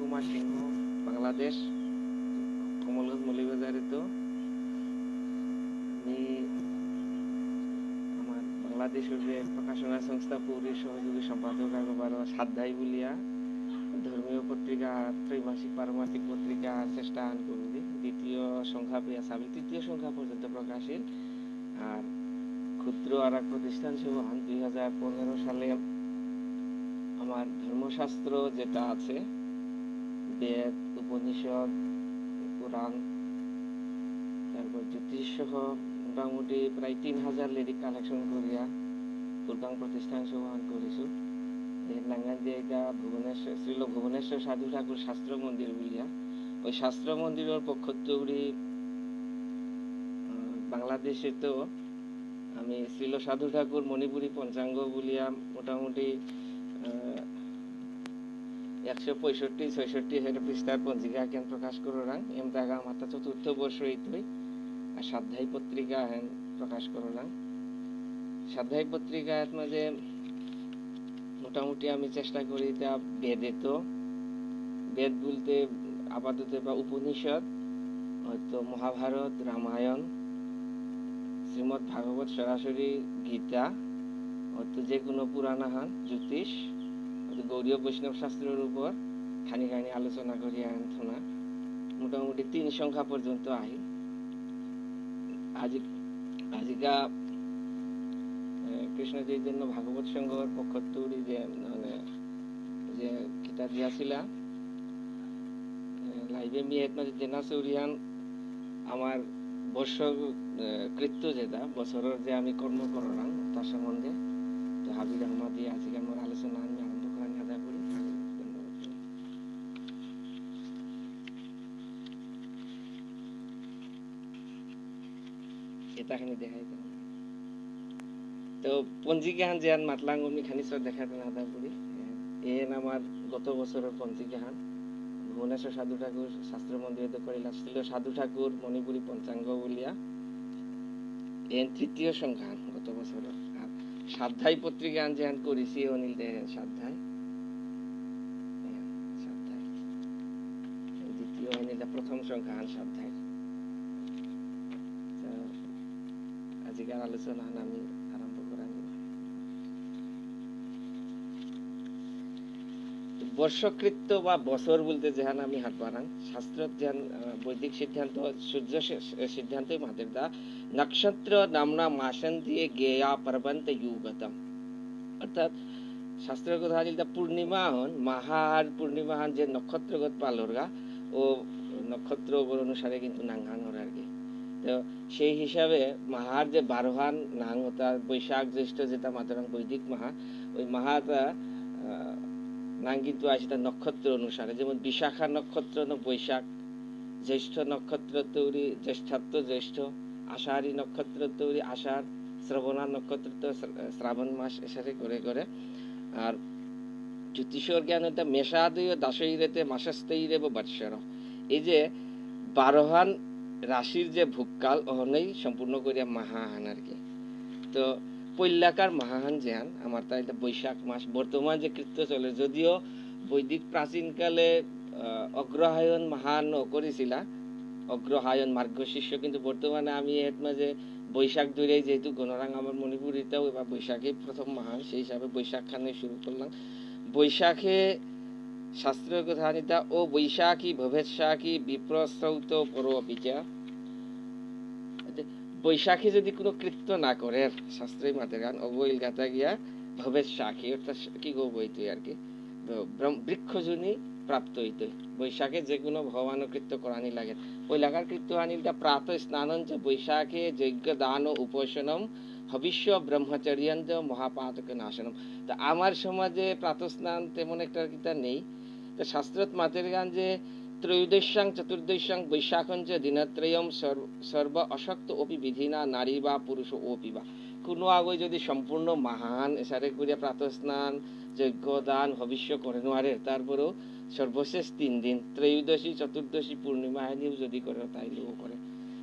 কুমার সিংহ, বাংলাদেশ, কমলগঞ্জ মৌলভীবাজারে। তো আমি আমার বাংলাদেশের যে প্রকাশনা সংস্থা পৌরীর সহযোগী সম্পাদক আগবার সাধ্যাই বলিয়া ধর্মীয় পত্রিকা ত্রৈমাসিক পারমাসিক পত্রিকা চেষ্টা আন করবি দ্বিতীয় সংখ্যা পেয়ে সাবি তৃতীয় সংখ্যা পর্যন্ত প্রকাশিত। আর ক্ষুদ্র আর এক প্রতিষ্ঠান সহ 2015 সালে আমার ধর্মশাস্ত্র যেটা আছে, বেদ, উপনিষদ, কোরআন, তারপর জ্যোতিষ সহ মোটামুটি প্রায় 3000 লিরিক কালেকশন করিয়া ফুলগাং প্রতিষ্ঠান সমাধান করেছো। নাঙ্গান জায়গা ভুবনেশ্বর শ্রীল ভুবনেশ্বর সাধু ঠাকুর শাস্ত্র মন্দির বলিয়া ওই শাস্ত্র মন্দিরের পক্ষ তৌরি বাংলাদেশে তো আমি শ্রীল সাধু ঠাকুর মণিপুরী পঞ্চাঙ্গ বলিয়া মোটামুটি 165-66 পৃষ্ঠার পঞ্জিকা কেন প্রকাশ করলাম। এম জায়গা আমার চতুর্থ বর্ষ এইতই। আর সাধ্যাই পত্রিকা প্রকাশ করলাম। সাধ্যাই পত্রিকার মাঝে মোটামুটি আমি চেষ্টা করি তা বেদে, তো বেদ বলতে আপাতত বা উপনিষদ, হয়তো মহাভারত, রামায়ণ, শ্রীমৎ ভাগবত, সরাসরি গীতা, হয়তো যে কোনো পুরাণ হান, জ্যোতিষ, গৌরীয় বৈষ্ণব শাস্ত্রের উপর খানি খানি আলোচনা করি আনথনা মোটামুটি 3 সংখ্যা পর্যন্ত আহি। আজিকা কৃষ্ণ চৈতন্য ভাগবত সংঘর পক্ষ তৈরি যে মানে যে কিতাব দিয়াছিলা লাইভে মিয়েত মাঝে জেনা চৌরিয়ান আমার বর্ষ কৃত্য যেটা বছরের যে আমি কর্ম করলাম তার সম্বন্ধে তো হাবিব আহমদ দিয়ে আজকে আমার আলোচনা আমি আরম্ভ করার আদায় করি। এটাখানি দেখাই তো পঞ্জিকাহান যে মাতলাং অমনি খানি সব দেখাতে আদায় করি। এন আমার গত বছরের পঞ্জিকাহান ভুবনেশ্বর সাধু ঠাকুর শাস্ত্র মন্দিরে করিলা ছিল সাধু ঠাকুর মণিপুরী পঞ্চাঙ্গ বলিয়া এন তৃতীয় সংখ্যা গত বছরের। আর সাধ্যাই পত্রিকা যে করেছি অনিল দেখেন সাধ্যাই দ্বিতীয় অনিল প্রথম সংখ্যা সাধ্যাই। আজকের আলোচনা আমি আরম্ভ করাই। বর্ষকৃত্য বা বছর বলতে যেহান আমি হাত বাড়ান শাস্ত্র যেহান বৈদিক সিদ্ধান্ত সূর্য সিদ্ধান্তই মাদের দা নক্ষত্র নামনা মাসন দিয়ে গেয়া পর্বন্ত যুগতম। অর্থাৎ শাস্ত্রের কথা বলতে পূর্ণিমা হন মাহার পূর্ণিমা হন যে নক্ষত্রগত পালরগা ও নক্ষত্র অনুসারে কিন্তু নাঙ্গান ওর আর কি। তো সেই হিসাবে মাহার যে 12হান নাং হতা বৈশাখ জ্যৈষ্ঠ যেটা মাতরাং বৈদিক মাহা ওই মাহাটা নাং কিন্তু আছে তার নক্ষত্র অনুসারে। যেমন বিশাখা নক্ষত্র বৈশাখ, জ্যৈষ্ঠ নক্ষত্র তৈরি জ্যেষ্ঠাত্ব জ্যৈষ্ঠ, আষাঢ়ী নক্ষত্র তৈরি আষাঢ়, শ্রবণা নক্ষত্র তো শ্রাবণ মাস এসারে করে করে। আর জ্যোতিষর জ্ঞান এটা মেষাদয় দাসইরেতে মাসস্তৈরে বৎসর। এই যে 12হান রাশির যে ভূকাল অহনেই সম্পূর্ণ করিয়া মাহাহান আর কি। তো পৈলাকার মাহাহান যেহান আমার তাই বৈশাখ মাস বর্তমান যে কৃত্য চলে, যদিও বৈদিক প্রাচীনকালে অগ্রহায়ণ মাহান করেছিলা অগ্রহায়ণ মার্গশিষ্য, কিন্তু বর্তমানে আমি এর মাঝে বৈশাখ ধরে যেহেতু গণরাং আমার মণিপুরিতেও এবার বৈশাখে প্রথম মাহান সেই হিসাবে বৈশাখ খানে শুরু করলাম। বৈশাখে শাস্ত্রীয় কথা নিতা ও বৈশাখী ভবেৎসাখী বিপ্রসৌত পরোপিচা। বৈশাখী যদি কোনো কৃত্য না করে শাস্ত্রী মাতে গান অবৈল গাতা গিয়া ভবেৎসাখী অর্থাৎ কি গো বইতে আর কি বৃক্ষজনী প্রাপ্ত হইতে বৈশাখে যে কোনো ভগবান কৃত্য করানি লাগে। পৈলাকার কৃত্য আনিলটা প্রাত স্নানঞ্চ বৈশাখে যজ্ঞ দান উপাসনম ভবিষ্য ব্রহ্মচর্যন্ত মহাপাতক নাশনম। তা আমার সমাজে প্রাত স্নান তেমন একটা কিতা নেই। তো শাস্ত্রত মাতের গান যে ত্রয়োদশ্যাং চতুর্দশ্যাং বৈশাখঞ্চ দিনত্রয়ম সর্ব অশক্ত অপি বিধিনা নারী বা পুরুষ ওপি বা। কোনো আগে যদি সম্পূর্ণ মহান এসারে করিয়া প্রাত স্নান যজ্ঞ দান ভবিষ্য করে নোয়ারে তারপরেও সর্বশেষ 3 দিন ত্রয়োদশী চতুর্দশী পূর্ণিমা নিয়েও যদি করে তাইলেও করে।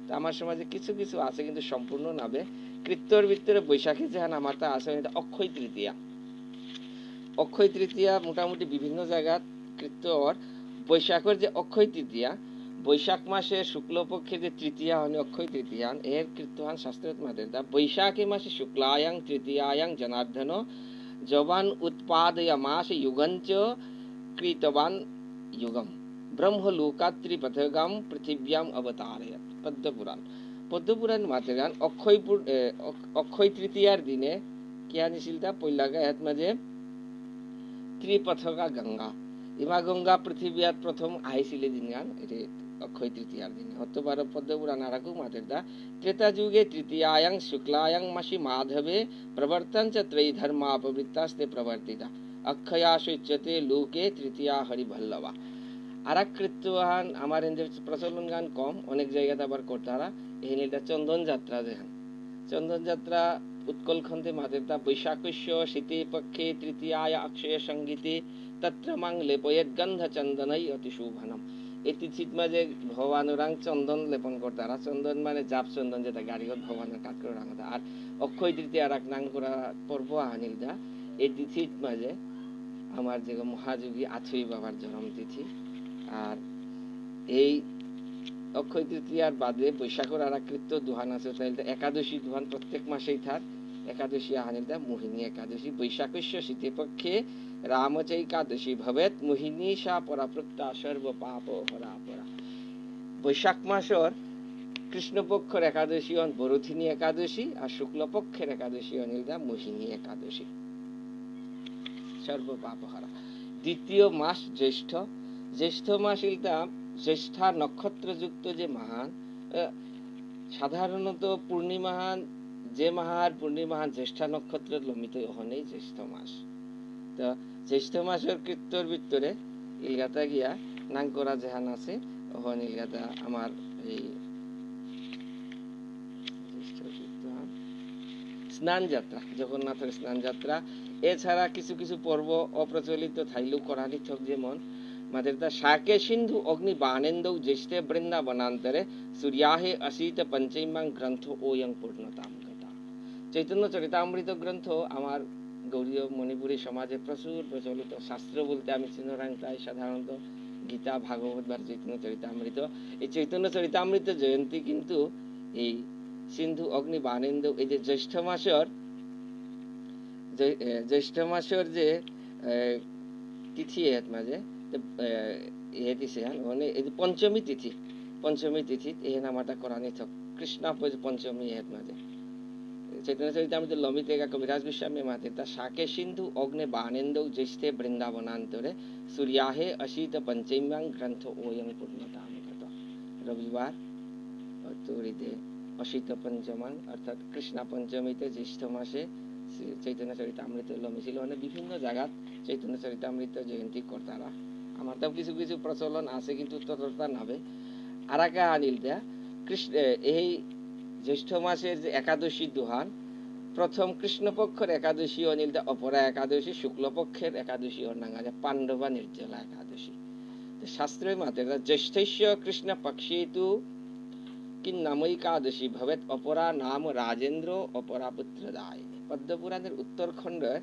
তো আমার সমাজে কিছু কিছু আছে কিন্তু সম্পূর্ণ নাবে। কৃত্যর ভিতরে বৈশাখী যেহান আমার তা আছে অক্ষয় তৃতীয়া। অক্ষয় তৃতীয়া মোটামুটি বিভিন্ন জায়গা কৃত্য বৈশাখের যে অক্ষয় তৃতীয়া, বৈশাখ মাসে শুক্লপক্ষে যে তৃতীয়া হনে অক্ষয় তৃতীয়ান এর কীর্তন শাস্ত্রত মাদের দা বৈশাখী মাসে শুক্লায়াং তৃতীয়ায়াং জনার্দন জবান উৎপাদয়ামাস যুগঞ্চ কৃতবান যুগম ব্রহ্মলোকাত্রিপথগাম পৃথিব্যাম অবতারয়ত। পদ্মপুরাণ। পদ্মপুরাণ মাতেরান অক্ষয় তৃতীয়ার দিনে কি আনিছিল তা পৈলাগা এত মাঝে ত্রিপথকা গঙ্গা ইমা গঙ্গা পৃথিবীয়াত প্রথম আইছিলে দিন গান এটি অক্ষয় তৃতীয়ার দিনে হত্যবার পদ্মপুরাণ আরাকু মাতের দা ত্রেতা যুগে তৃতীয়ায়াং শুক্লায়াং মাসি মাধবে প্রবর্তন চ ত্রয়ী ধর্মাপবৃত্তাস্তে প্রবর্তিতা অক্ষয়াসু উচ্যতে লোকে তৃতীয়া হরিভল্লভা। আর এক কৃত্যহান আমার এদের প্রচলন গান কম, অনেক জায়গাতে আবার করতারা এই এটা চন্দন যাত্রা দেখান। চন্দন যাত্রা উৎকল খন্দে মাদেরতা বৈশাখস্য শীতে পক্ষে তৃতীয়ায় অক্ষয় সঙ্গীতে তত্র মাং লেপয়েত গন্ধ চন্দনই অতি শোভনম। এই তিথিত মাঝে ভগবানুরাং চন্দন লেপন করতারা। চন্দন মানে জাপ চন্দন, যেটা গাড়িগত ভগবানের কাজ করে রাখা। আর অক্ষয় তৃতীয়া রাখ নাং করা পর্ব আনিল দা এই তিথিত মাঝে আমার যে মহাযোগী আছুই বাবার জন্ম তিথি। আর এই অক্ষয় তৃতীয়ার বাদে বৈশাখের আর কৃত্য দুহান আছে, একাদশী দুহান প্রত্যেক মাসেই থাক। একাদশী আহানিদা মোহিনী একাদশী বৈশাখস্য শীতে পক্ষে রামচৈকাদশী ভবেত মোহিনী সা পরাপ্রত্যা সর্ব পাপ হরাপরা। বৈশাখ মাসের কৃষ্ণপক্ষের একাদশী হন বরথিনী একাদশী, আর শুক্লপক্ষের একাদশী অনিলদা মোহিনী একাদশী সর্ব পাপ হরা। দ্বিতীয় মাস জ্যৈষ্ঠ। জ্যৈষ্ঠ মাস ইলতা জ্যেষ্ঠা নক্ষত্রযুক্ত যে মাহান, সাধারণত পূর্ণিমাহান যে মাহার পূর্ণিমাহান জ্যেষ্ঠা নক্ষত্র লমিত হনেই জ্যৈষ্ঠ মাস। তো জ্যৈষ্ঠ মাসের কীর্তর ভিতরে ইলগাতা গিয়া নাং করা যেহান আছে ওহন ইলগাতা আমার এই স্নান যাত্রা, জগন্নাথের স্নান যাত্রা। এছাড়া কিছু কিছু পর্ব অপ্রচলিত থাইলেও করানি থক, যেমন মাদেরতা শাকে সিন্ধু অগ্নি বানেন্দৌ জ্যেষ্ঠে বৃন্দাবনান্তরে সূর্যাহে অসিত পঞ্চমাং গ্রন্থ ওয়ং পূর্ণতাম গতা। চৈতন্য চরিতামৃত গ্রন্থ আমার গৌড়ীয় মণিপুরী সমাজে প্রচুর প্রচলিত শাস্ত্র বলতে আমি চিহ্নরাং প্রায় সাধারণত গীতা, ভাগবত বা চৈতন্য চরিতামৃত। এই চৈতন্য চরিতামৃত জয়ন্তী কিন্তু এই সিন্ধু অগ্নি বানেন্দৌ এই যে জ্যৈষ্ঠ মাসের যে তিথি এর মাঝে পঞ্চমী তিথি, পঞ্চমী তিথি এহেন আমারটা করানি থক কৃষ্ণ পঞ্চমী এর মাঝে চৈতন্য চরিতামৃত লমিত একা কবিরাজ গোস্বামী মাতে তা শাকে সিন্ধু অগ্নে বানেন্দৌ জ্যেষ্ঠে বৃন্দাবনান্তরে সূর্যাহে অসিত পঞ্চমাং গ্রন্থ ওয়ং পূর্ণতাম গত। রবিবার তরিতে অসিত পঞ্চমাং অর্থাৎ কৃষ্ণ পঞ্চমীতে জ্যৈষ্ঠ মাসে চৈতন্য চরিতামৃত লমিছিল। মানে বিভিন্ন জায়গাত চৈতন্য চরিতামৃত জয়ন্তী করতারা। আমার তো কিছু কিছু প্রচলন আছে কিন্তু ততটা নাবে। আর একা আনিল দেয়া কৃষ্ণ এই জ্যৈষ্ঠ মাসের যে একাদশী দুহান, প্রথম কৃষ্ণপক্ষের একাদশী অনিল দা অপরা একাদশী, শুক্লপক্ষের একাদশী অনাঙ্গা পাণ্ডবা নির্জলা একাদশী। শাস্ত্রের মাতে জ্যৈষ্ঠস্য কৃষ্ণ পক্ষে তু কিন নামৈকাদশী ভবেত অপরা নাম রাজেন্দ্র অপরা পুত্রদায়। পদ্মপুরাণের উত্তরখণ্ডের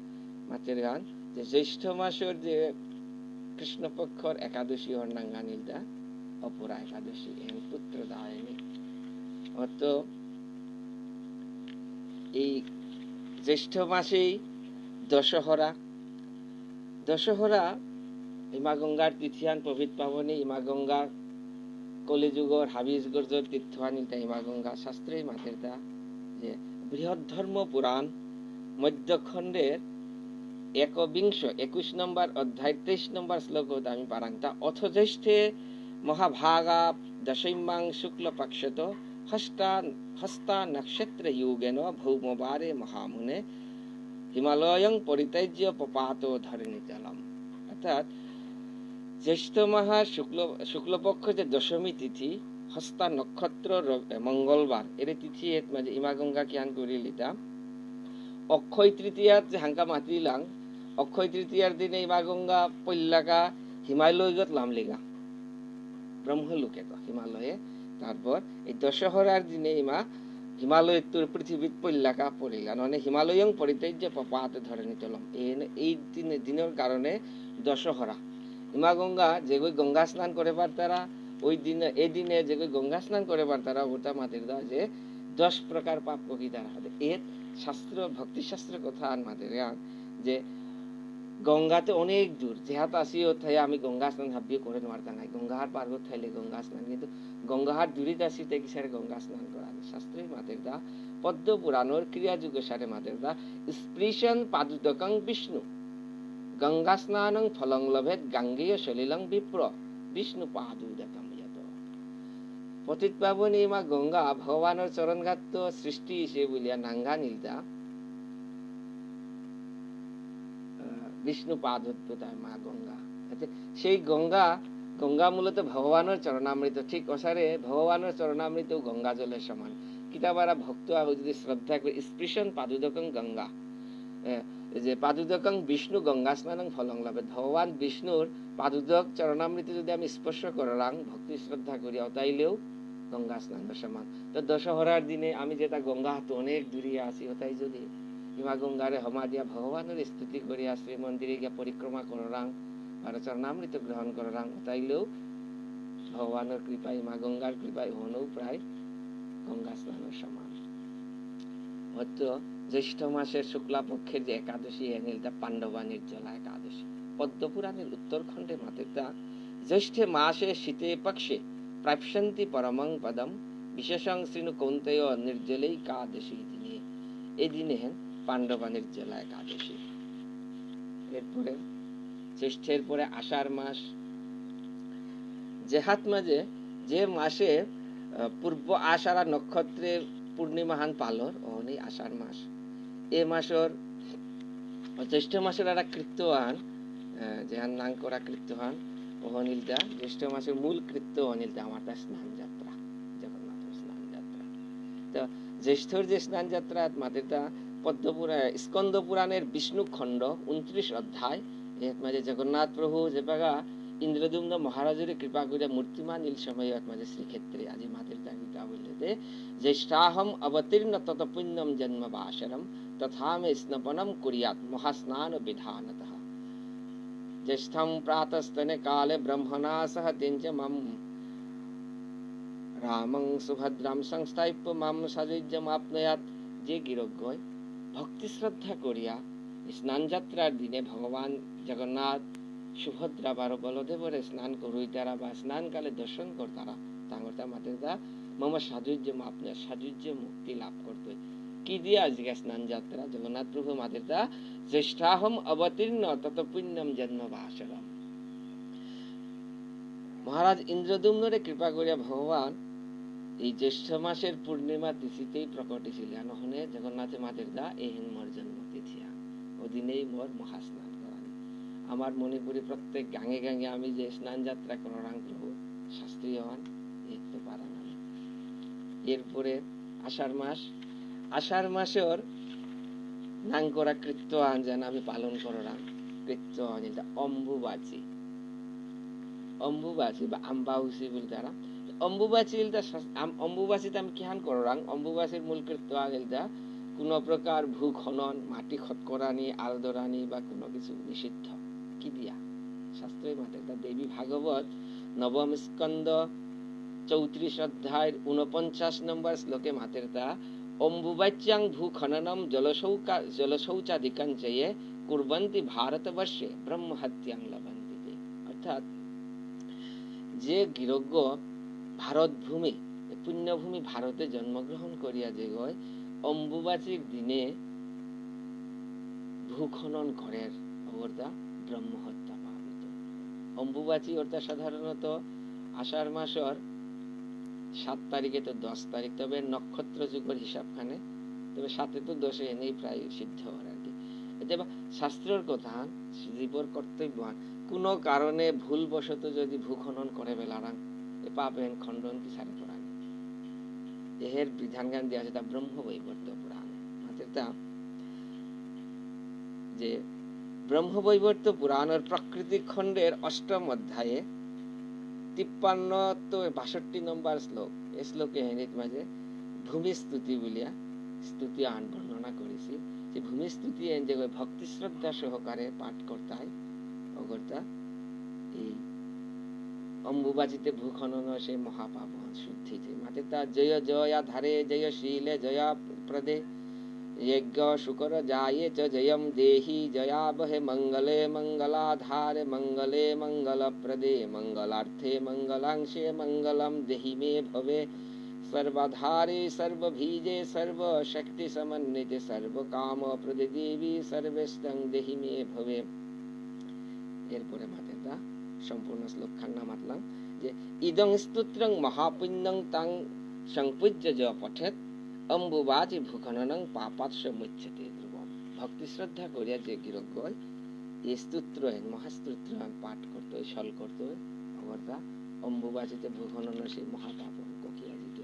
মাতের গান যে জ্যৈষ্ঠ মাসের যে কৃষ্ণপক্ষর একাদশী অর্ণাঙ্গা নীলদা অপরা একাদশী এন পুত্রদায়নী। অত এই জ্যৈষ্ঠ মাসেই দশহরা। দশহরা ইমা গঙ্গার তীর্থান প্রভৃত পাবনী ইমা গঙ্গা কলিযুগর হাবিজ গর্জর তীর্থানিতা ইমা গঙ্গা। শাস্ত্রে মাতের দা যে বৃহৎ ধর্ম পুরাণ মধ্যখণ্ডের 21 নম্বর অধ্যায় 23 নম্বর শ্লোক আমি পারাংতা অথ জ্যৈষ্ঠে মহাভাগা দশমাং শুক্ল পক্ষত হস্তা নক্ষত্র যোগেন ভৌমবারে মহামুনে হিমালয়ং পরিত্যাজ্য পপাত ধরণীতলম। অর্থাৎ জ্যৈষ্ঠ মাহা শুক্লপক্ষ যে দশমী তিথি হস্তা নক্ষত্র মঙ্গলবার এর তিথি এত মাঝে ইমা গঙ্গা কিয়ান করি লিতা অক্ষয় তৃতীয়ার যে হাঙ্কা মাতিলাং অক্ষয় তৃতীয়ার দিনে ইমা গঙ্গা পল্লাকা হিমালয়গত লামলিগা ব্রহ্মলোকে হিমালয়ে। তারপর এই দশহরার দিনে ইমা হিমালয় পৃথিবীত পল্লাকা পড়িলা মানে হিমালয়ং পরিত্যাজ্য পপাত ধরণীতলম। এই দিনের কারণে দশহরা ইমা গঙ্গা যে কই গঙ্গা স্নান করে পারতারা ওই দিনে এই দিনে যে কই গঙ্গা স্নান করে পারতারা ওটা মাদের দা যে 10 প্রকার পাপ কি তারা হবে এর শাস্ত্র ভক্তি শাস্ত্র কথা আর মাদের যে গঙ্গাতে অনেক দূর যেহাত আসিও থাই আমি গঙ্গা স্নান হাবিয়ে করে মারতা নাই গঙ্গাহার পার্বত থাইলে গঙ্গা স্নান কিন্তু গঙ্গাহার দূরিত আসিতে কি সারে গঙ্গা স্নান করা শাস্ত্রে মাদের দা পদ্ম পুরাণের ক্রিয়া যুগে সারে মাদের দা স্পৃশন পাদুদকং বিষ্ণু গঙ্গা স্নানং ফলং লভেত গাঙ্গেয় সলিলং বিপ্র বিষ্ণু পাদুদকম যত পতিত পাবনী মা গঙ্গা ভগবানের চরণঘাত সৃষ্টি সে বলিয়া নাঙ্গা নীলদা বিষ্ণু পাদোদ্ভূতায় মা গঙ্গা সেই গঙ্গা গঙ্গা মূলত ভগবানের চরণামৃত ঠিক অসারে ভগবানের চরণামৃত গঙ্গা জলের সমান কিতাবারা ভক্ত যদি শ্রদ্ধা করে স্পৃশন পাদুদকং গঙ্গা যে পাদুদকং বিষ্ণু গঙ্গা স্নানং ফলং লাভে ভগবান বিষ্ণুর পাদুদক চরণামৃত যদি আমি স্পর্শ করাং ভক্তি শ্রদ্ধা করি তাইলেও গঙ্গা স্নানের সমান তো দশহরার দিনে আমি যেটা গঙ্গা হাতে অনেক দূরে আসি ওটাই যদি হিমা গঙ্গারে হমা দিয়া ভগবানের স্তুতি করিয়া শ্রী মন্দিরে গিয়া পরিক্রমা করাং আর চরণামৃত গ্রহণ করাং তাইলেও ভগবানের কৃপায় মা গঙ্গার কৃপায় হনও প্রায় গঙ্গা স্নানের সমান হয়তো জ্যৈষ্ঠ মাসের শুক্লা পক্ষের যে একাদশী এনিলটা পাণ্ডবা নির্জলা একাদশী পদ্মপুরাণের উত্তরখণ্ডে মাতেতা জ্যৈষ্ঠে মাসে শীতে পক্ষে প্রাপ্সন্তি পরমং পদম বিশেষং শ্রীনু কৌন্তেয় নির্জলেই একাদশী দিনে এই দিনে পাণ্ডবা নির্জলা একাদশী এরপরে জ্যৈষ্ঠের পরে আষাঢ় মাস জেহাত মাঝে যে মাসে পূর্ব আষাঢ় নক্ষত্রের পূর্ণিমাহান পালর অনেক আষাঢ় মাস এ মাসের জ্যৈষ্ঠ মাসের একটা কৃত্যহান যেহান নাং করা কৃত্যহান অনিলদা জ্যৈষ্ঠ মাসের মূল কৃত্য অনিলদা আমার স্নান যাত্রা জগন্নাথের স্নান যাত্রা তো জ্যৈষ্ঠর যে স্নান যাত্রা মাতেতা পদ্মপুরাণ স্কন্দ পুরাণের বিষ্ণু খণ্ড 29 অধ্যায় এর মাঝে জগন্নাথ প্রভু যে বাগা ইন্দ্রদুম্ন মহারাজের কৃপা করে মূর্তিমান নীল সময় মাঝে শ্রীক্ষেত্রে আজি মাতের দাগিতা বলতে জ্যেষ্ঠাহম অবতীর্ণ তত পুণ্যম জন্ম বাসরম তথা মে স্নপনম কুরিয়াত মহাস্নান বিধানতঃ জ্যেষ্ঠম প্রাতস্তনে কালে ব্রহ্মণা সহ তেঞ্চ মম রামং সুভদ্রাম সংস্থাপ্য মম সাযুজ্যমাপ্নুয়াত যে গিরজ্ঞয় ভক্তি শ্রদ্ধা করিয়া স্নান যাত্রার দিনে ভগবান জগন্নাথ সুভদ্রা বার বলদেবরে স্নান করুইতারা বা স্নানকালে দর্শন করতারা তাঙ্গরতা মাতেদা মম সাযুজ্যমাপ্নুয়া সাযুজ্য মুক্তি লাভ করতে কি দিয়া আজকে স্নান যাত্রা জগন্নাথ প্রভু মাতেদা জ্যেষ্ঠাহম অবতীর্ণ তত পুণ্যম জন্ম বাসরম মহারাজ ইন্দ্রদুম্নরে কৃপা করিয়া ভগবান এই জ্যৈষ্ঠ মাসের পূর্ণিমা তিথিতেই প্রকটিছিলেন হনে জগন্নাথ মাদের দা এহেন মোর জন্ম তিথি ওদিনেই মোর মহাস্নান করান আমার মনে করি প্রত্যেক গাঙে গাঙে আমি যে স্নান যাত্রা করাং প্রভু শাস্ত্রীয় হন দেখতে পারা না এরপরে আষাঢ় মাসের নাং করা কৃত্য যেন আমি পালন করাং কৃত্য যেটা অম্বুবাচী বা আম্বাউসি বলে তারা অম্বুবাচীতে আমি কিহান করাং অম্বুবাচীর মূল কৃত্য আগেলটা কোন প্রকার ভূ খনন মাটি খৎকরানি আলদরানি বা কোনো কিছু নিষিদ্ধ কি দিয়া শাস্ত্রের মতে দেবী ভাগবত নবম স্কন্দ 34 অধ্যায়ের 49 নম্বর শ্লোকে মাতের তা অম্বুবাচ্যাং ভূ খননম জলশৌচাদিকং চয়ে কুর্বন্তি ভারতবর্ষে ব্রহ্মহত্যাং লভন্তি অর্থাৎ যে গিরজ্ঞ ভারত ভূমি পুণ্যভূমি ভারতে জন্মগ্রহণ করিয়া যে গয় অম্বুবাচীর দিনে ভূখনন করের অবর্দা ব্রহ্মহত্যা পাবিত অম্বুবাচী অর্থাৎ সাধারণত আষাঢ় মাসের 7 তারিখে তো 10 তারিখ তবে নক্ষত্র যুগের হিসাবখানে তবে 7 তো 10 এনেই প্রায় সিদ্ধ হয় আর কি এতে শাস্ত্রের কথা জীবর কর্তব্য কোন কারণে ভুলবশত যদি ভূখনন করে বেলারাং এ পাপেন খণ্ডন কি সারে করান এর বিধান জ্ঞান দেওয়া আছে তা ব্রহ্মবৈবর্ত পুরাণে মাত্রটা যে ব্রহ্মবৈবর্ত পুরাণের প্রকৃতি খণ্ডের 8ম অধ্যায়ে 53 তো 62 নম্বর শ্লোক এই শ্লোকে হেনিত মাঝে ভূমি স্তুতি বলিয়া স্তুতি আন বর্ণনা করেছি যে ভূমি স্তুতি যে ভক্তি শ্রদ্ধা সহকারে পাঠ করতে হয় অগরতা এই অম্বুবাচীতে ভূখনন সেই মহাপাবন শুদ্ধিতে মাতেতা জয় জয়া ধারে জয় শীলে জয়া প্রদে यज्ञ शुकर जाये च जयम देहि जयावहे मंगले मंगलाधारे मंगले मंगलप्रदे मंगलार्थे मंगलांशे मंगलम देहि मे भवे सर्वाधारे सर्वबीजे सर्वशक्ति समन्विते सर्वकाम प्रदे देवी सर्वेष्टं देहि मे भवे এরপরে মাতেদা সম্পূর্ণ শ্লোকখানা মাতলাম যে ইদং স্তোত্রং মহাপুণ্যং তাং সংপূজ্য য পঠেত অম্বুবাচী ভূখননং পাপাৎস মুচ্যতে ধ্রুবম ভক্তি শ্রদ্ধা করিয়া যে গিরজ্ঞ এই স্তোত্র মহাস্তোত্র পাঠ করতে সল করতে অগরদা অম্বুবাচীতে ভূখনন সেই মহাপাপ ককিয়া দিত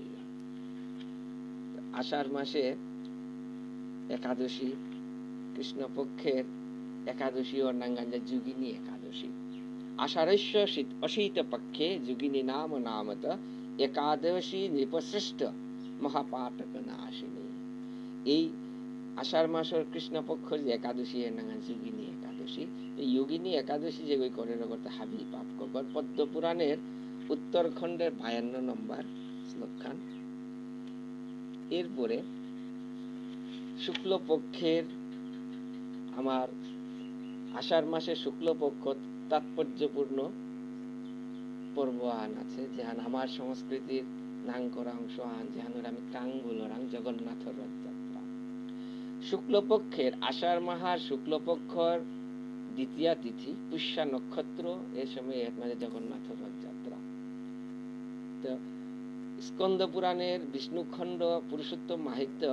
আষাঢ় মাসে একাদশী কৃষ্ণপক্ষের একাদশী ওর নাঙ্গাঞ্জা যুগিনী একাদশী আষাঢ়স্য অশীত পক্ষে যুগিনী নাম নামত একাদশী নৃপশ্রেষ্ঠ মহাপাতক নাশিনী এই আষাঢ় মাসের কৃষ্ণপক্ষ যে একাদশী এর নাম যোগিনী একাদশী এই যোগিনী একাদশী যে ওই করে করতে হাবি পাপ কর পদ্ম পুরাণের উত্তরখণ্ডের 52 নম্বর শ্লোকখান এরপরে শুক্লপক্ষের আমার আষাঢ় মাসের শুক্লপক্ষ তাৎপর্যপূর্ণ পর্ব আন আছে যেহান আমার সংস্কৃতির নাং করা অংশ আন যেহানোর আমি টাং বলরাং জগন্নাথ রথযাত্রা শুক্লপক্ষের আষাঢ় মাহার শুক্লপক্ষর দ্বিতীয় তিথি পুষ্যা নক্ষত্র এ সময় মানে জগন্নাথ রথযাত্রা তো স্কন্দ পুরাণের বিষ্ণুখণ্ড পুরুষোত্তম মাহিত্য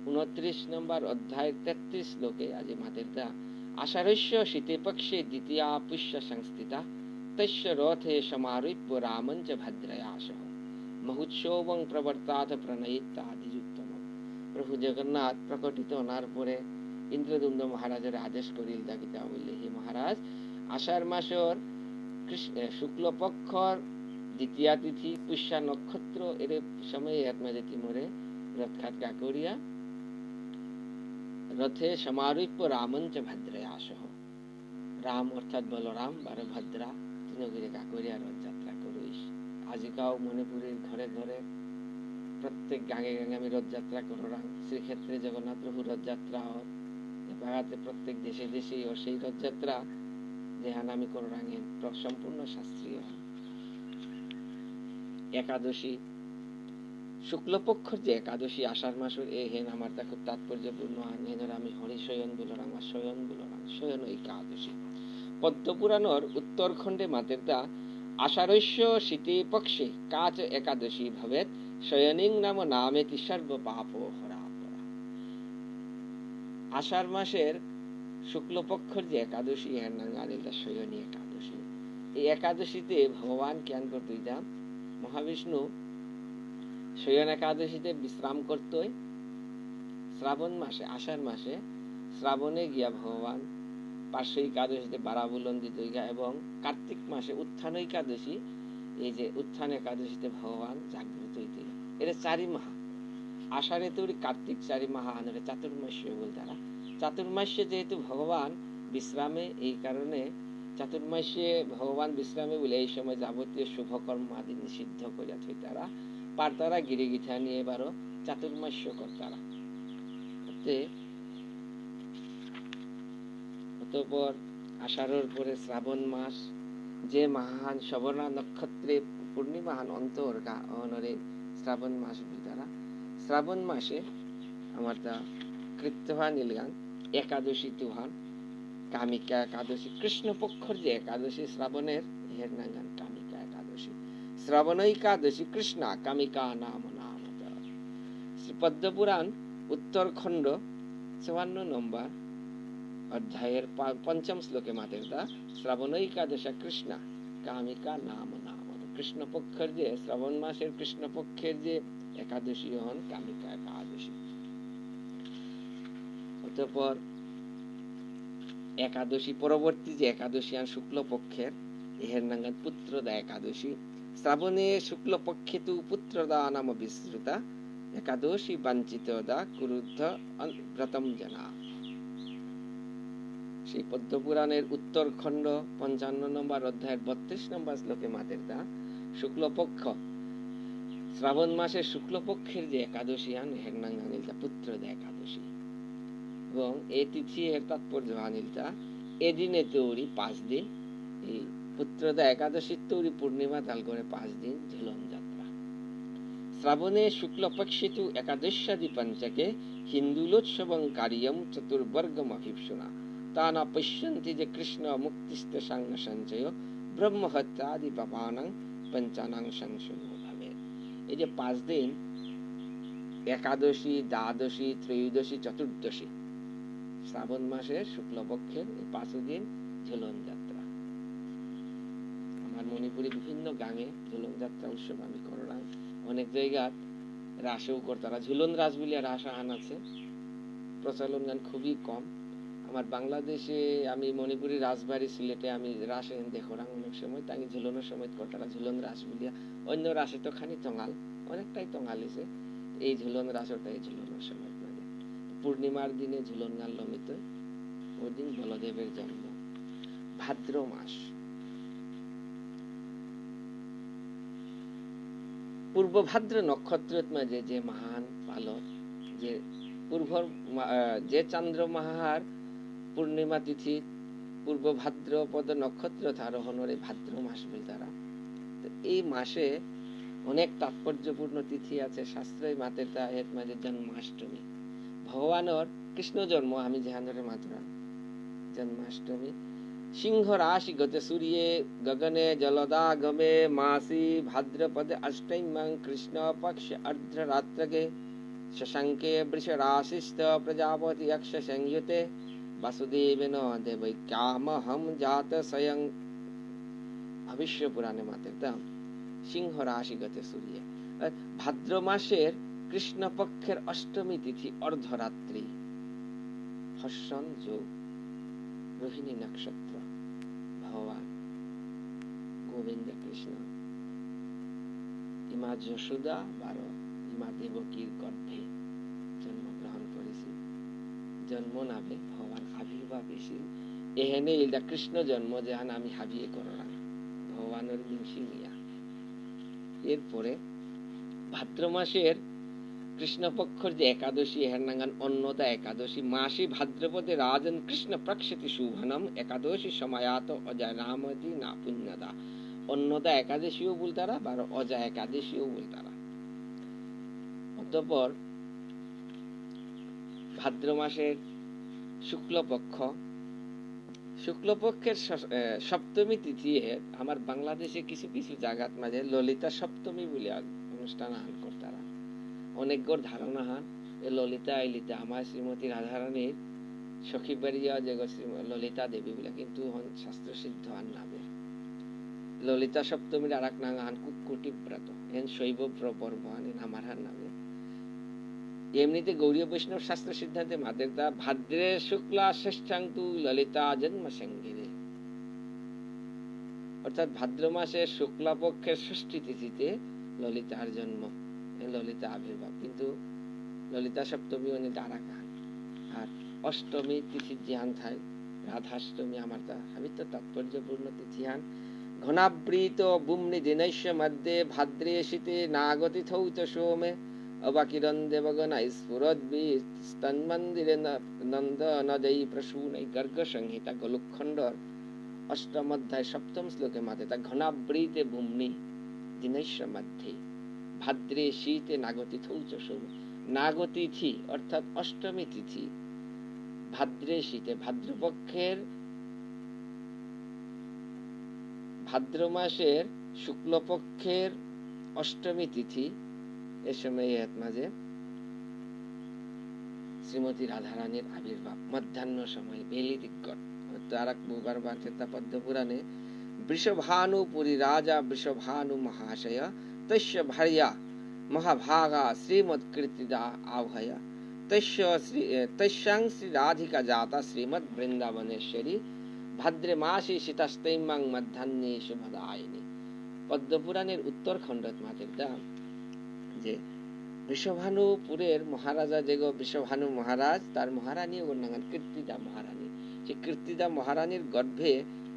29 নম্বর অধ্যায় 33 শ্লোকে আজি মাতেরদা আষাঢ়স্য শীতে পক্ষে দ্বিতীয়া পুষ্য সংস্থিতা তস্য রথে সমারূপ্য রামঞ্চ ভদ্রয়াসহ মহোৎসবং প্রবর্তাত প্রণয়িতাদিযুক্তম প্রভু জগন্নাথ প্রকটিত হওয়ার পরে ইন্দ্রদুম্ন মহারাজের আদেশ করিল দাকিতা বললে হে মহারাজ আষাঢ় মাসের শুক্লপক্ষর দ্বিতীয় তিথি পুষ্যা নক্ষত্র এর সময়ে আত্মাজে তিমরে রথখাতকা করিয়া রথে সমারূপ্য রামঞ্চ ভদ্রয়াসহ রাম অর্থাৎ বলরাম বারে ভদ্রা তিনগিরে কাকরিয়া রথযাত্রা করিস আজিকাও মণিপুরের ঘরে ঘরে প্রত্যেক গাঙে গাঙে আমি রথযাত্রা করাং শ্রীক্ষেত্রে জগন্নাথ প্রভু রথযাত্রা হর এপাগাতে প্রত্যেক দেশে দেশে ও সেই রথযাত্রা যেহান আমি করাং সম্পূর্ণ শাস্ত্রীয় একাদশী শুক্লপক্ষর যে একাদশী আষাঢ় মাসের এ হেন আমার তা খুব তাৎপর্যপূর্ণ হেনর আমি হরিশয়ন বলরাং বা শয়ন বলরাং শয়ন একাদশী পদ্মপুরাণর উত্তরখণ্ডে মাতেরদা আষাঢ়স্য শীতে পক্ষে কাচ একাদশী ভবেত শয়নিং নাম নামেতি সর্ব পাপ হরা আষাঢ় মাসের শুক্লপক্ষর যে একাদশী এর নাম আদিলদা শয়নী একাদশী এই একাদশীতে ভগবান জ্ঞান করতে যান মহাবিষ্ণু শয়ন একাদশীতে বিশ্রাম করতে শ্রাবণ মাসে আষাঢ় মাসে শ্রাবণে গিয়া ভগবান পার্শ্ব একাদশীতে বারাবুলন দিত এবং কার্তিক মাসে উত্থান একাদশী এই যে উত্থান একাদশীতে ভগবান জাগ্রত হইতে এর 4 মাহ আষাঢ়ে তৈরি কার্তিক 4 মাহ আনরে চাতুর্মাস্য বল তারা চাতুর্মাস্যে যেহেতু ভগবান বিশ্রামে এই কারণে চাতুর্মাস্যে ভগবান বিশ্রামে বলে এই সময় যাবতীয় শুভকর্ম আদি নিষিদ্ধ করিয়া থই তারা পার তারা গিরি গিঠা নিয়ে এবারও চাতুর্মাস্য কর্তারা অতঃপর আষাঢ়ের পরে শ্রাবণ মাস যে মহান শবনা নক্ষত্রে পূর্ণিমাহান অন্তর অনরে শ্রাবণ মাস তারা শ্রাবণ মাসে আমার তা কৃত্যহা নীলগান একাদশী তুহান কামিকা একাদশী কৃষ্ণপক্ষর যে একাদশী শ্রাবণের হের নাঙ্গান কামিকা একাদশী শ্রাবণ একাদশী কৃষ্ণা কামিকা নাম নামত পদ্মপুরাণ উত্তরখণ্ড 54 নম্বর অধ্যায়ের 5ম শ্লোকে মাতেরদা শ্রাবণ একাদশা কৃষ্ণা কামিকা নাম নামত কৃষ্ণপক্ষের যে শ্রাবণ মাসের কৃষ্ণপক্ষের যে একাদশী হন কামিকা একাদশী অতঃপর একাদশী পরবর্তী যে একাদশী আন শুক্লপক্ষের এর নাঙ্গান পুত্রদা একাদশী শ্রাবণে শুক্লপক্ষে তু পুত্রদা নাম বিশ্রুতা একাদশী বাঞ্ছিতদা কুরুদ্ধ ব্রতম জনা সেই পদ্মপুরাণের উত্তরখণ্ড 55 নম্বর অধ্যায়ের 32 নম্বর শ্লোকে মাতের দা শুক্লপক্ষ শ্রাবণ মাসের শুক্লপক্ষের যে একাদশী আন হেরনাং আনিলতা পুত্রদা একাদশী এবং এই তিথি এর তাৎপর্য আনিলতা এদিনে তৌরি 5 দিন এই পুত্রদা একাদশী তৌরি পূর্ণিমা তাল করে 5 দিন ঝুলন যাত্রা শ্রাবণে শুক্লপক্ষিতু একাদশ্যাদি পঞ্চকে হিন্দুলোৎসবং কার্যম চতুর্বর্গমভিপ্সুনা তানা পশ্যন্তি যে কৃষ্ণ মুক্তিস্তে সাঙ্গ সঞ্চয় ব্রহ্মহত্যাদি পাপানাং পঞ্চানাং সংশয় ভাবে। এই যে 5 দিন একাদশী দ্বাদশী ত্রয়োদশী চতুর্দশী শ্রাবণ মাসের শুক্লপক্ষের এই 5 দিন ঝুলন যাত্রা আমার মণিপুরে বিভিন্ন গ্রামে ঝুলন যাত্রা উৎসব আমি করলাম অনেক জায়গা রাসেও করতারা ঝুলন রাস বলিয়া রাস আহান আছে প্রচলন গান খুবই কম আমার বাংলাদেশে আমি মণিপুরি রাজবাড়ি সিলেটে আমি রাস দেখলাম অনেক সময় তাই ঝুলনের সময় করতারা ঝুলন রাস বলিয়া অন্য রাসে তো খানি টঙ্গাল অনেকটাই টঙ্গালিছে এই ঝুলন রাসটাই ঝুলনের সময় মানে পূর্ণিমার দিনে ঝুলন গান লমিত ওই দিন বলদেবের জন্ম ভাদ্র মাস পূর্ব ভাদ্র নক্ষত্রের মাঝে যে মহান পালক যে পূর্ব যে চন্দ্র মাহার পূর্ণিমা তিথি পূর্ব ভাদ্রপদ নক্ষত্র আরোহণের ভাদ্র মাস বলে তারা এই মাসে অনেক তাৎপর্যপূর্ণ তিথি আছে শাস্ত্রে মাতের তা এর মাঝে জন্মাষ্টমী ভগবানের কৃষ্ণ জন্ম আমি জাহানের মাত্রা জন্মাষ্টমী সিংহ রাশি গতে সূর্যে গগনে জলদাগমে মাসি ভাদ্রপদে অষ্টমীং কৃষ্ণ পক্ষ अर्धरात्रके शशंके वृष राशिस्थ प्रजापति यक्ष संयुते वासुदेवेन देवैक्यामहं जात स्वयं भविष्य पुराणे मातेता सिंह राशि गते सूर्य भाद्र मासेर कृष्ण पक्षेर अष्टमी तिथि अर्धरात्रि हर्षण जोग रोहिणी नक्षत्र भगवान गोविंद कृष्ण ইমা যশোদা 12 ইমা দেবকীর গর্ভে জন্মগ্রহণ করেছে জন্ম নামে ভগবান আবির্ভাব এসে এহেনে ইলদা কৃষ্ণ জন্ম যেহান আমি হাবিয়ে করলাম ভগবানের মিংসিমিয়া এরপরে ভাদ্র মাসের কৃষ্ণপক্ষের যে একাদশী এর নাম অন্নদা একাদশী মাসি ভাদ্রপদে রাজন কৃষ্ণ প্রক্ষিতি শুভনম একাদশী সময়ত অজরামতি না পুণ্যদা অন্নদা একাদশীও বলতারা বা অজা একাদশীও বলতারা অতঃপর ভাদ্র মাসের শুক্লপক্ষের সপ্তমী তিথি আমার বাংলাদেশে কিছু কিছু জায়গার মাঝে ললিতা সপ্তমী বলে অনুষ্ঠান আহ্বান করতারা অনেক গড় ধারণা হান ললিতা আইলিতা আমার শ্রীমতী রাধারানীর সখী বাড়িয়া যে ললিতা দেবী বলে কিন্তু শাস্ত্র সিদ্ধ আর নামে ললিতা সপ্তমীর আর এক নাম আন কুকুটি ব্রত এন শৈব পর্ব আনেন আমার হার নামে এমনিতে গৌরীয় বৈষ্ণব শাস্ত্র সিদ্ধান্তে মাদের দা ভাদ্রে শুক্লা ষষ্ঠাংতু ললিতা জন্ম সঙ্গীরে অর্থাৎ ভাদ্র মাসের শুক্লা পক্ষের ষষ্ঠী তিথিতে ললিতার জন্ম ললিতা আবির্ভাব কিন্তু ললিতা সপ্তমী অনেক আর এক আর অষ্টমী তিথি জ্ঞান থাই রাধাষ্টমী আমার তা আমি তো তাৎপর্যপূর্ণ তিথি হান ঘনাবৃত বুম্নি দিনৈশ্য মধ্যে ভাদ্রে শীতে নাগতিথৌ চ সোমে অবাকিরণ দেবগণ স্ফুরদ্বি স্তন্মন্দিরে নন্দ নদৈ প্রসূনৈ গর্গ সংহিতা গোলকখণ্ডর অষ্টম অধ্যায় সপ্তম শ্লোকে মাতে তা ঘনাবৃতে বুম্নি দিনৈশ্য মধ্যে ভাদ্রে শীতে নাগতিথৌ চ সোমে নাগতিথি অর্থাৎ অষ্টমী তিথি ভাদ্রে শীতে ভাদ্রপক্ষের ভাদ্র মাসের শুক্লপক্ষের অষ্টমী তিথি এ সময় মাঝে শ্রীমতী রাধারানীর আবির্ভাব মধ্যাহ্ন সময় বেলি দিগ্গট তারাক বুবার বাচেতা পদ্ম পুরাণে বৃষভানু পুরী রাজা বৃষভানু মহাশয় তস্য ভার্যা মহাভাগা শ্রীমৎকীর্তিদা আহ্বয় তস্যাং শ্রী রাধিকা জাতা শ্রীমৎ বৃন্দাবনেশ্বরী ভাদ্রে মাসে শীতাস্তৈমাং মধ্যাহ্নে শুভদায়িনী পদ্মপুরাণের উত্তরখণ্ডত মাতের দাম যে বৃষভানুপুরের মহারাজা যে বৃষভানু মহারাজ তার মহারানী ওর নাম কীর্তিদা মহারানী যে কীর্তিদা মহারানীর গর্ভে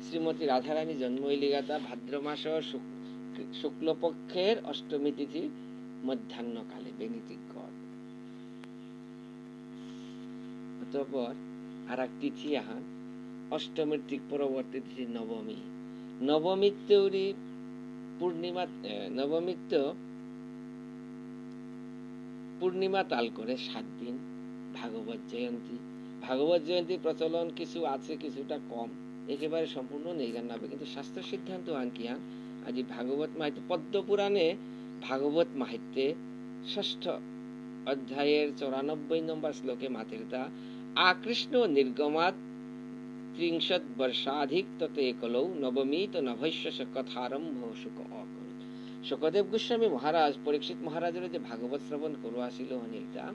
শ্রীমতী রাধারানী জন্ম হইলিগাতা ভাদ্র মাস শুক্লপক্ষের অষ্টমী তিথি মধ্যাহ্নকালে বেনিতি গড়। অতঃপর আর এক তিথি আহান অষ্টমীর ঠিক পরবর্তী তিথি নবমী। নবমীত্যৌরি পূর্ণিমা, নবমীত্য পূর্ণিমা তাল করে 7 দিন ভাগবত জয়ন্তী। ভাগবত জয়ন্তী প্রচলন কিছু আছে, কিছুটা কম, একেবারে সম্পূর্ণ নেই গান্নাবে, কিন্তু শাস্ত্র সিদ্ধান্ত আনকিয়ান আজি ভাগবত মাহিত্য পদ্ম পুরাণে ভাগবত মাহিত্যে 6ষ্ঠ অধ্যায়ের 94 নম্বর শ্লোকে মাতির্দা আকৃষ্ণ নির্গমাত 30 বর্ষাধিক ততে কলৌ নবমীত নভৈষ্য কথারম্ভ শুক অকল। শুকদেব গোস্বামী মহারাজ পরীক্ষিত মহারাজের যে ভাগবত শ্রবণ করু আসিল অনিলটা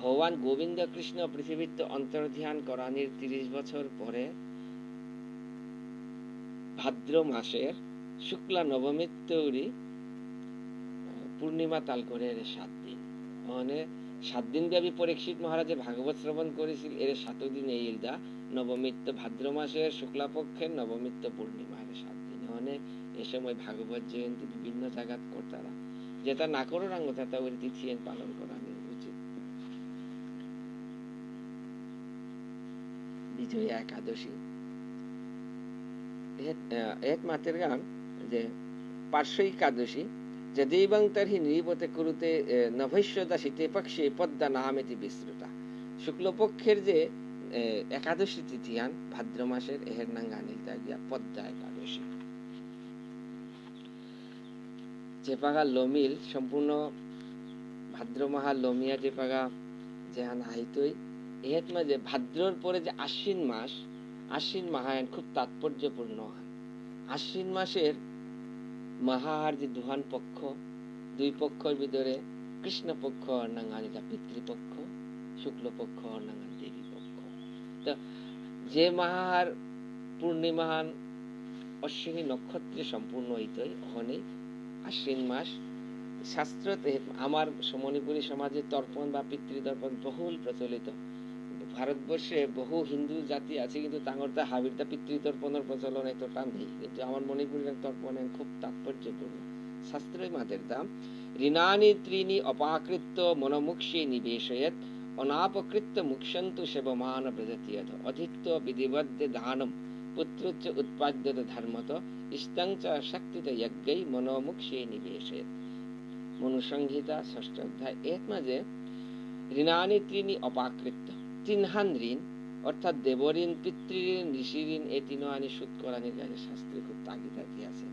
ভগবান গোবিন্দ কৃষ্ণ পৃথিবীতে অন্তর্ধান করানির 30 বছর পরে ভাদ্র মাসের শুক্লা নবমী তৌরি পূর্ণিমা তাল করে 7 দিন, মানে 7 দিন ব্যাপী পরীক্ষিত মহারাজে ভাগবত শ্রবণ করেছিল। এর 7 দিন এই ইলদা নবমিত্য ভাদ্র মাসের শুক্লাপক্ষের নবমিত্য পূর্ণিমা 7 দিন, মানে এ সময় ভাগবত জয়ন্তী বিভিন্ন জায়গা করতারা, যেটা না করো রাঙ্গ তা ওই তিথি পালন করা উচিত। বিজয়া একাদশী এক মাতের গান যে পার্শ্ব একাদশী যদিবং তর্হি নিবতে কুরুতে নভৈষ্যদাসিতে পক্ষে পদ্মা নামেতি বিস্মৃতা। শুক্লপক্ষের যে একাদশী তিথিয়ান ভাদ্র মাসের এহের নাম গানিলতা গিয়া পদ্মা একাদশী। যে পাগা লমিল সম্পূর্ণ ভাদ্র মাহা লমিয়া যে পাগা যেহান আহিতই এহেত মাঝে ভাদ্রর পরে যে আশ্বিন মাস, আশ্বিন মাহায়ন খুব তাৎপর্যপূর্ণ। আশ্বিন মাসের মাহার যে দুহান পক্ষ, দুই পক্ষের ভিতরে কৃষ্ণ পক্ষ অর্ণাঙ্গানিটা পিতৃপক্ষ, শুক্লপক্ষ অর্ণাঙ্গান দেবী পক্ষ। তো যে মাহার পূর্ণিমাহান অশ্বিনী নক্ষত্রে সম্পূর্ণ হইতই ওখানে আশ্বিন মাস। শাস্ত্রতে আমার মণিপুরী সমাজে তর্পণ বা পিতৃতর্পণ বহুল প্রচলিত। ভারতবর্ষে বহু হিন্দু জাতি আছে, কিন্তু তাঙ্গরটা হাবিরটা পিতৃতর্পণের প্রচলন এতটা নেই, কিন্তু আমার মণিপুরের তর্পণ খুব তাৎপর্যপূর্ণ। শাস্ত্রের মাদের দাম ঋণানি ত্রিনি অপাকৃত্য মনোমুক্ষে নিবেশয়ত অনাপকৃত্য মুক্ষন্তু সেবমান ব্রজতীয়ত অধিত্য বিধিবদ্ধ দানম পুত্রচ্চ উৎপাদ্যত ধর্মত ইষ্টং চ শক্তিত যজ্ঞৈ মনোমুক্ষে নিবেশয়ত। মনুসংহিতা 6ষ্ঠ অধ্যায়। এর মাঝে ঋণানি ত্রিনি অপাকৃত্য, 3 হান ঋণ অর্থাৎ দেবঋণ, পিতৃঋণ, ঋষিঋণ, এই 3 আনি শোধ করানির কাজে শাস্ত্রে খুব তাগিদা দিয়েছে।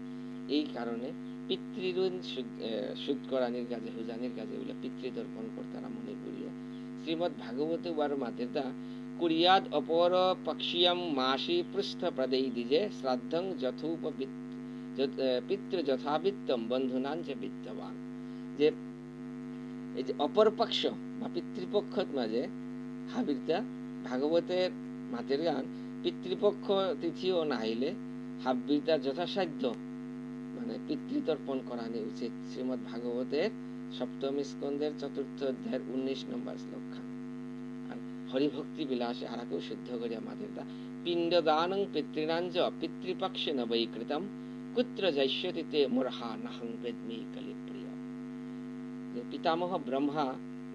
এই কারণে পিতৃঋণ শোধ করানির কাজে হুজানির কাজে বলে পিতৃতর্পণ করতারা মনে করিয়া। শ্রীমৎ ভাগবতে বার মাতেতা কুরিয়াদ অপর পক্ষিয়ম মাসি পৃষ্ঠ প্রদেই দিজে শ্রাদ্ধং যথোপ পিতৃ যথাবিত্তম বন্ধুনান যে বিত্তবান। যে এই যে অপর পক্ষ বা পিতৃপক্ষত মাঝে হাবিরটা ভাগবতের মাতের গান পিতৃপক্ষ তিথিও না হইলে হাবিরটা যথাসাধ্য মানে পিতৃতর্পণ করানি উচিত। শ্রীমৎ ভাগবতের 7ম স্কন্ধের 4র্থ অধ্যায়ের 19 নম্বর শ্লোক। আর হরিভক্তি বিলাসে আরাকেও সিদ্ধ করিয়া মাতের দা পিণ্ডদানং পিতৃণাঞ্জ পিতৃপক্ষে ন বৈকৃতম কুত্র জৈষ্যতি তে মূর্হা নাহং বেদমি কলিপ্রিয়। পিতামহ ব্রহ্মা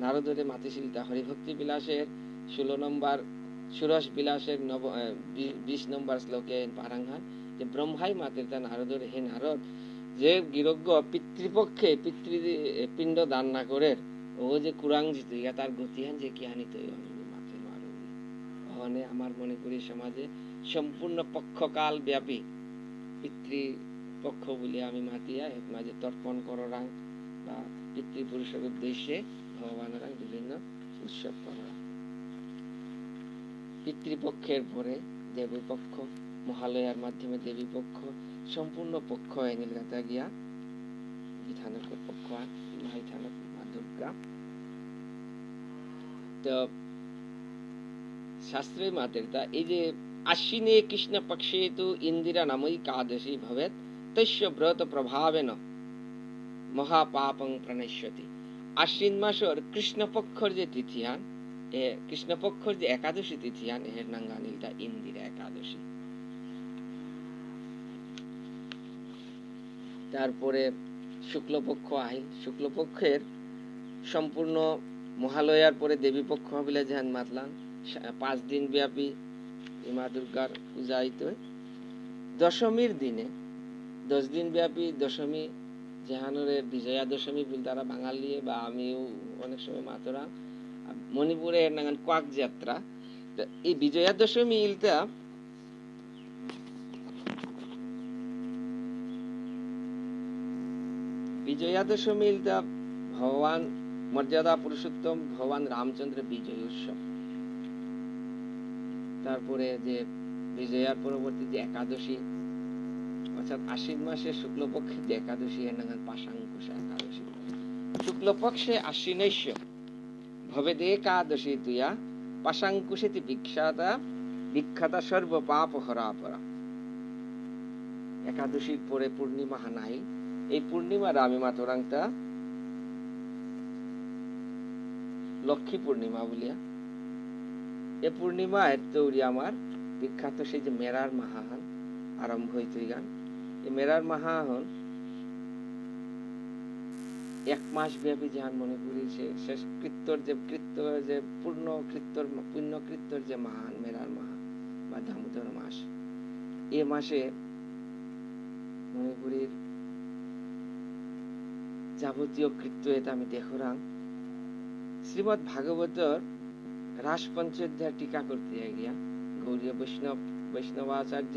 নারদরে মাতিশিলতা হরিভক্তি বিলাসের 16 নম্বর সুরস বিলাসের 20 নম্বর শ্লোকে পারাঙ্গান যে ব্রহ্মাই মাতিরতা নারদরে হে নারদ, যে গিরজ্ঞ পিতৃপক্ষে পিণ্ড দান না করে ও যে কুরাং জিত তার গতিহান যে কি হানি তৈ মাতে নারদ। ওখানে আমার মণিপুরী সমাজে সম্পূর্ণ পক্ষকাল ব্যাপী পিতৃপক্ষ বলে আমি মাতিয়া এর মাঝে তর্পণ কররাং বা পিতৃপুরুষের উদ্দেশ্যে ভগবানের বিভিন্ন উৎসব করা। পিতৃপক্ষের পরে দেবীপক্ষ, মহালয়ার মাধ্যমে দেবীপক্ষ, সম্পূর্ণ পক্ষ এনিলগাতা গিয়া বিধানক পক্ষ মাইথানক মা দুর্গা। তো শাস্ত্রে মাতেরতা এই যে আশ্বিনে কৃষ্ণ পক্ষে তো ইন্দিরা নামই একাদশী ভবেত তস্য ব্রত প্রভাবেন মহাপাপং প্রণশ্যতি। আশ্বিন মাসের কৃষ্ণ পক্ষর যে তিথিয়ান কৃষ্ণপক্ষর যে একাদশী তিথি আন এর নাঙ্গানিলটা ইন্দিরা একাদশী। তারপরে শুক্লপক্ষ আহিল। শুক্লপক্ষের সম্পূর্ণ মহালয়ার পরে দেবী পক্ষ হবিলে যেহান মাতলান 5 দিন ব্যাপী মা দুর্গার পূজা আইত। দশমীর দিনে 10 দিন ব্যাপী দশমী যেহানরে বিজয়া দশমী বলে তারা বাঙালি বা আমিও অনেক সময় মাতরা মণিপুরে এর নাগান কোয়াক যাত্রা। এই বিজয়া দশমী ইলতা বিজয়া দশমী ইলতা ভগবান মর্যাদা পুরুষোত্তম ভগবান রামচন্দ্র বিজয় উৎসব। তারপরে যে বিজয়ার পরবর্তী যে একাদশী অর্থাৎ আশ্বিন মাসের শুক্লপক্ষে যে একাদশী এর নাম পাশাঙ্কুশ একাদশী। শুক্লপক্ষে আশ্বিনৈশ্য ভবেদ একাদশী তুয়া পাশাঙ্কুশেতি বিখ্যাতা সর্ব পাপ হরাপরা। একাদশীর পরে পূর্ণিমা হানাই। এই পূর্ণিমা রামি মাতরাংটা লক্ষ্মী পূর্ণিমা বলিয়া। এই পূর্ণিমা তৈরি আমার বিখ্যাত সেই যে মেরার মাহাহান আরম্ভ হইতে গান। এই মেরার মাহাহন 1 মাস ব্যাপী যাহান মণিপুরী শেষ কৃত্যর যে পূর্ণ কৃত্যর যে মাহান মেরার মাহা বা দামোদর মাস। এ মাসে মণিপুরীর যাবতীয় কৃত্য এটা আমি দেখরাম। শ্রীমৎ ভাগবতর রাস পঞ্চোধ্যায় টিকা করতে গিয়া গৌরীয় বৈষ্ণবাচার্য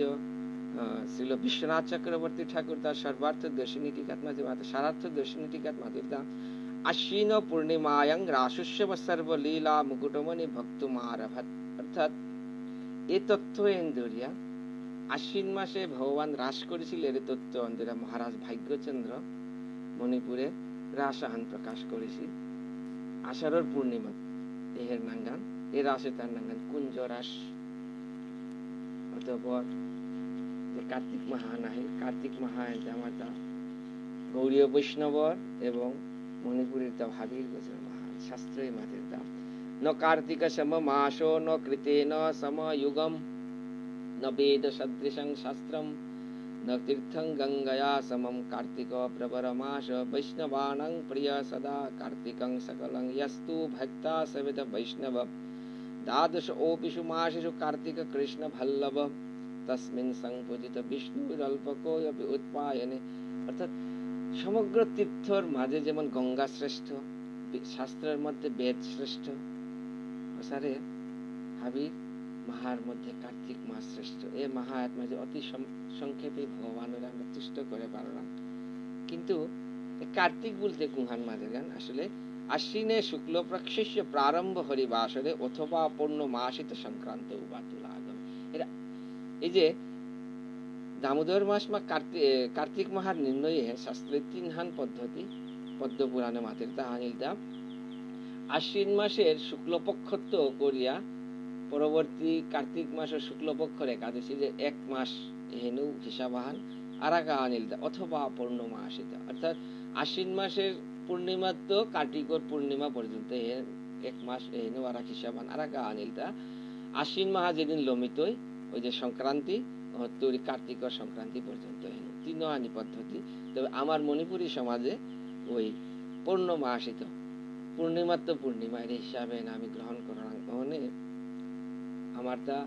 শ্রীল বিশ্বনাথ চক্রবর্তী ঠাকুর তার সর্বার্থ দর্শনী টিকাত মাঝে সারার্থ দর্শনী টিকাত মাধুরদা আশ্বিন পূর্ণিমায়াং রাসুস্যব সর্বলীলা মুকুটমণি ভক্তুমারভত। অর্থাৎ এ তথ্য এন্দরিয়া আশ্বিন মাসে ভগবান রাস করেছিল এর তথ্য অন্দরা মহারাজ ভাগ্যচন্দ্র মণিপুরে রাস আহান প্রকাশ করেছিল আষাঢ়র পূর্ণিমা এর নাঙ্গান। এ রাসে তার নাঙ্গান কুঞ্জ রাস। অতঃপর যে কার্তিক মাহা নাহি কার্তিক মাহা আমার তা গৌরীয় বৈষ্ণবর এবং মণিপুরের তা ভাবির গোচর মাহা শাস্ত্রই মাতের দা ন কার্তিক সম মাসো ন কৃতেন সমযুগম ন বেদ সদৃশং শাস্ত্রম ন তীর্থং গঙ্গয়া সমম কার্তিক প্রবর মাস বৈষ্ণবানাং প্রিয় সদা কার্তিকং সকলং यस्तु भक्ता सवित वैष्णव द्वादश ओपिषु मासेषु कार्तिक कृष्ण भल्लभ तस्मिन् संपूजित বিষ্ণুরল্পকোऽপি উৎপায়নে। অর্থাৎ সমগ্র তীর্থর মাঝে যেমন গঙ্গা শ্রেষ্ঠ, শাস্ত্রের মধ্যে বেদ শ্রেষ্ঠ, ওসারে হাবির মাহার মধ্যে কার্তিক মাস শ্রেষ্ঠ। এই মাহার মাঝে অতি সংক্ষেপে ভগবানের আমরা তুষ্ট করে পারলাম। কিন্তু কার্তিক বলতে কুহান মাঝে গান আসলে আশ্বিনে শুক্লপক্ষস্য প্রারম্ভ হরিবাসরে অথবা পূর্ণমাসিত সংক্রান্ত উপাতুলা আগম। এরা এই যে দামোদর মাস বা কার্তিক মাহার নির্ণয়ে শাস্ত্রের 3 হান পদ্ধতি পদ্ম পুরাণে মাতের তাহানিলতা আশ্বিন মাসের শুক্লপক্ষত্ব করিয়া পরবর্তী কার্তিক মাসের শুক্লপক্ষর একাদশী যে 1 মাস হেনু হিসাবাহান আরাকা আনিলতা অথবা পূর্ণমাসিত। অর্থাৎ আশ্বিন মাসের পূর্ণিমা তো কার্তিকর পূর্ণিমা পর্যন্ত 1 মাস হেনু আরাক হিসাবান আরাকা আনিলতা আশ্বিন মাহা যেদিন লমিতই ওই যে সংক্রান্তি তৈরি কার্তিকর সংক্রান্তি পর্যন্ত হেনু 3 আনি পদ্ধতি। তবে আমার মণিপুরী সমাজে ওই পূর্ণমাসিত পূর্ণিমা তো পূর্ণিমা এর হিসাবে আমি গ্রহণ করার ওখানে আমার তা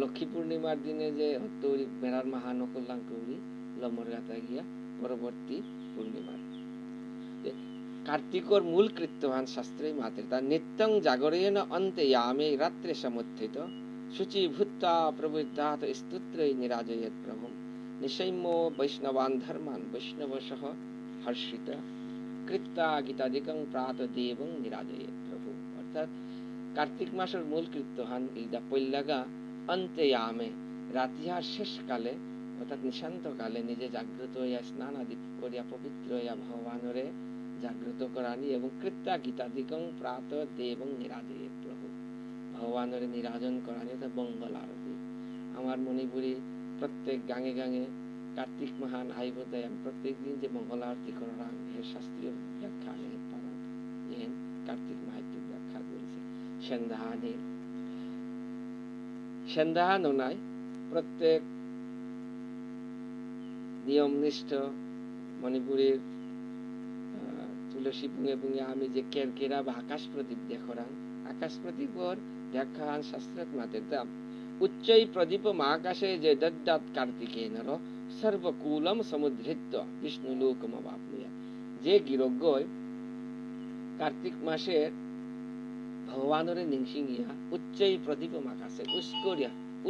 লক্ষ্মী পূর্ণিমার দিনে যে তৈরি বেড়ার মাহা নকল্যাণ কৌরি লম্বর গাতা গিয়া পরবর্তী পূর্ণিমার কার্তিকর মূল কৃত্যবান শাস্ত্রে মাতের তা নিত্যং জাগরেণ অন্তে ইয়ামে রাত্রে সমুত্থিত শুচি ভূত্তা প্রবুদ্ধাত স্তোত্রে নিরাজয়েৎ প্রভুম নিশৈম্য বৈষ্ণবান ধর্মান বৈষ্ণবসহ হর্ষিত কৃত্তা গীতাদিকং প্রাত দেবং নিরাজয়েৎ প্রভু। অর্থাৎ কার্তিক মাসের মূল কৃত্যহান ইদা পৈল্লাগা অন্তে ইয়ামে রাতিয়ার শেষ কালে অর্থাৎ নিশান্ত কালে নিজে জাগ্রত হইয়া স্নান আদি করিয়া পবিত্র হইয়া ভগবানরে জাগ্রত করানি এবং কৃত্তা গীতাদিকং প্রাত দেবং নিরাজয়েৎ প্রভু ভগবানরে নিরাজন করানি অর্থাৎ মঙ্গল আরতি। আমার মণিপুরী প্রত্যেক গাঙে গাঙে কার্তিক মহান আইবদায় প্রত্যেক দিন যে মঙ্গল আরতি করান এর শাস্ত্রীয় ব্যাখ্যা পারান কার্তিক মাহাত্ম্য ব্যাখ্যা করেছে। সন্ধ্যা নীল। সন্ধ্যা ননায় প্রত্যেক নিয়মনিষ্ঠ মণিপুরের তুলসী পুঙে পুঙে আমি যে কেরকেরা বা আকাশ প্রদীপ দেখরাং আকাশ প্রদীপর ব্যাখ্যা শাস্ত্রত মাতের দাম উচ্চৈ প্রদীপ মহাকাশে যে দদ্দাত কার্তিকে নর সর্বকুলম সমুদ্রিত বিষ্ণু লোকমবাপ্নুয়া। যে গিরজ্ঞয় কার্তিক মাসের ভগবানরে নিংসিঙিয়া উচ্চৈ প্রদীপ মাকাশে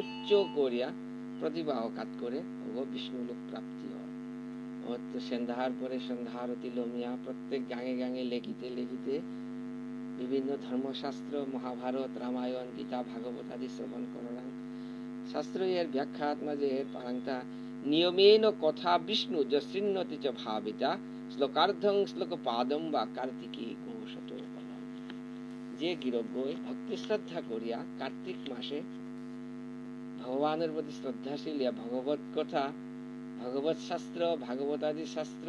উচ্চ করিয়া প্রতিবাহকাত করে বিষ্ণু লোক প্রাপ্তি হয়। তো সন্ধ্যার পরে সন্ধ্যা আরতি লমিয়া প্রত্যেক গাঙে গাঙে লেখিতে লেখিতে বিভিন্ন ধর্মশাস্ত্র মহাভারত রামায়ণ গীতা ভাগবত আদি শ্রবণ করাং শাস্ত্র এর ব্যাখ্যাত মাঝে পারাংতা নিয়মেন কথা বিষ্ণু যশৃণ্যতি চ ভাবিতা শ্লোকার্ধং শ্লোক পাদম বা কার্তিকী গৌশত। যে গিরজ্ঞই ভক্তি শ্রদ্ধা করিয়া কার্তিক মাসে ভগবানের প্রতি শ্রদ্ধাশীল ভগবত কথা ভগবত শাস্ত্র ভাগবত আদি শাস্ত্র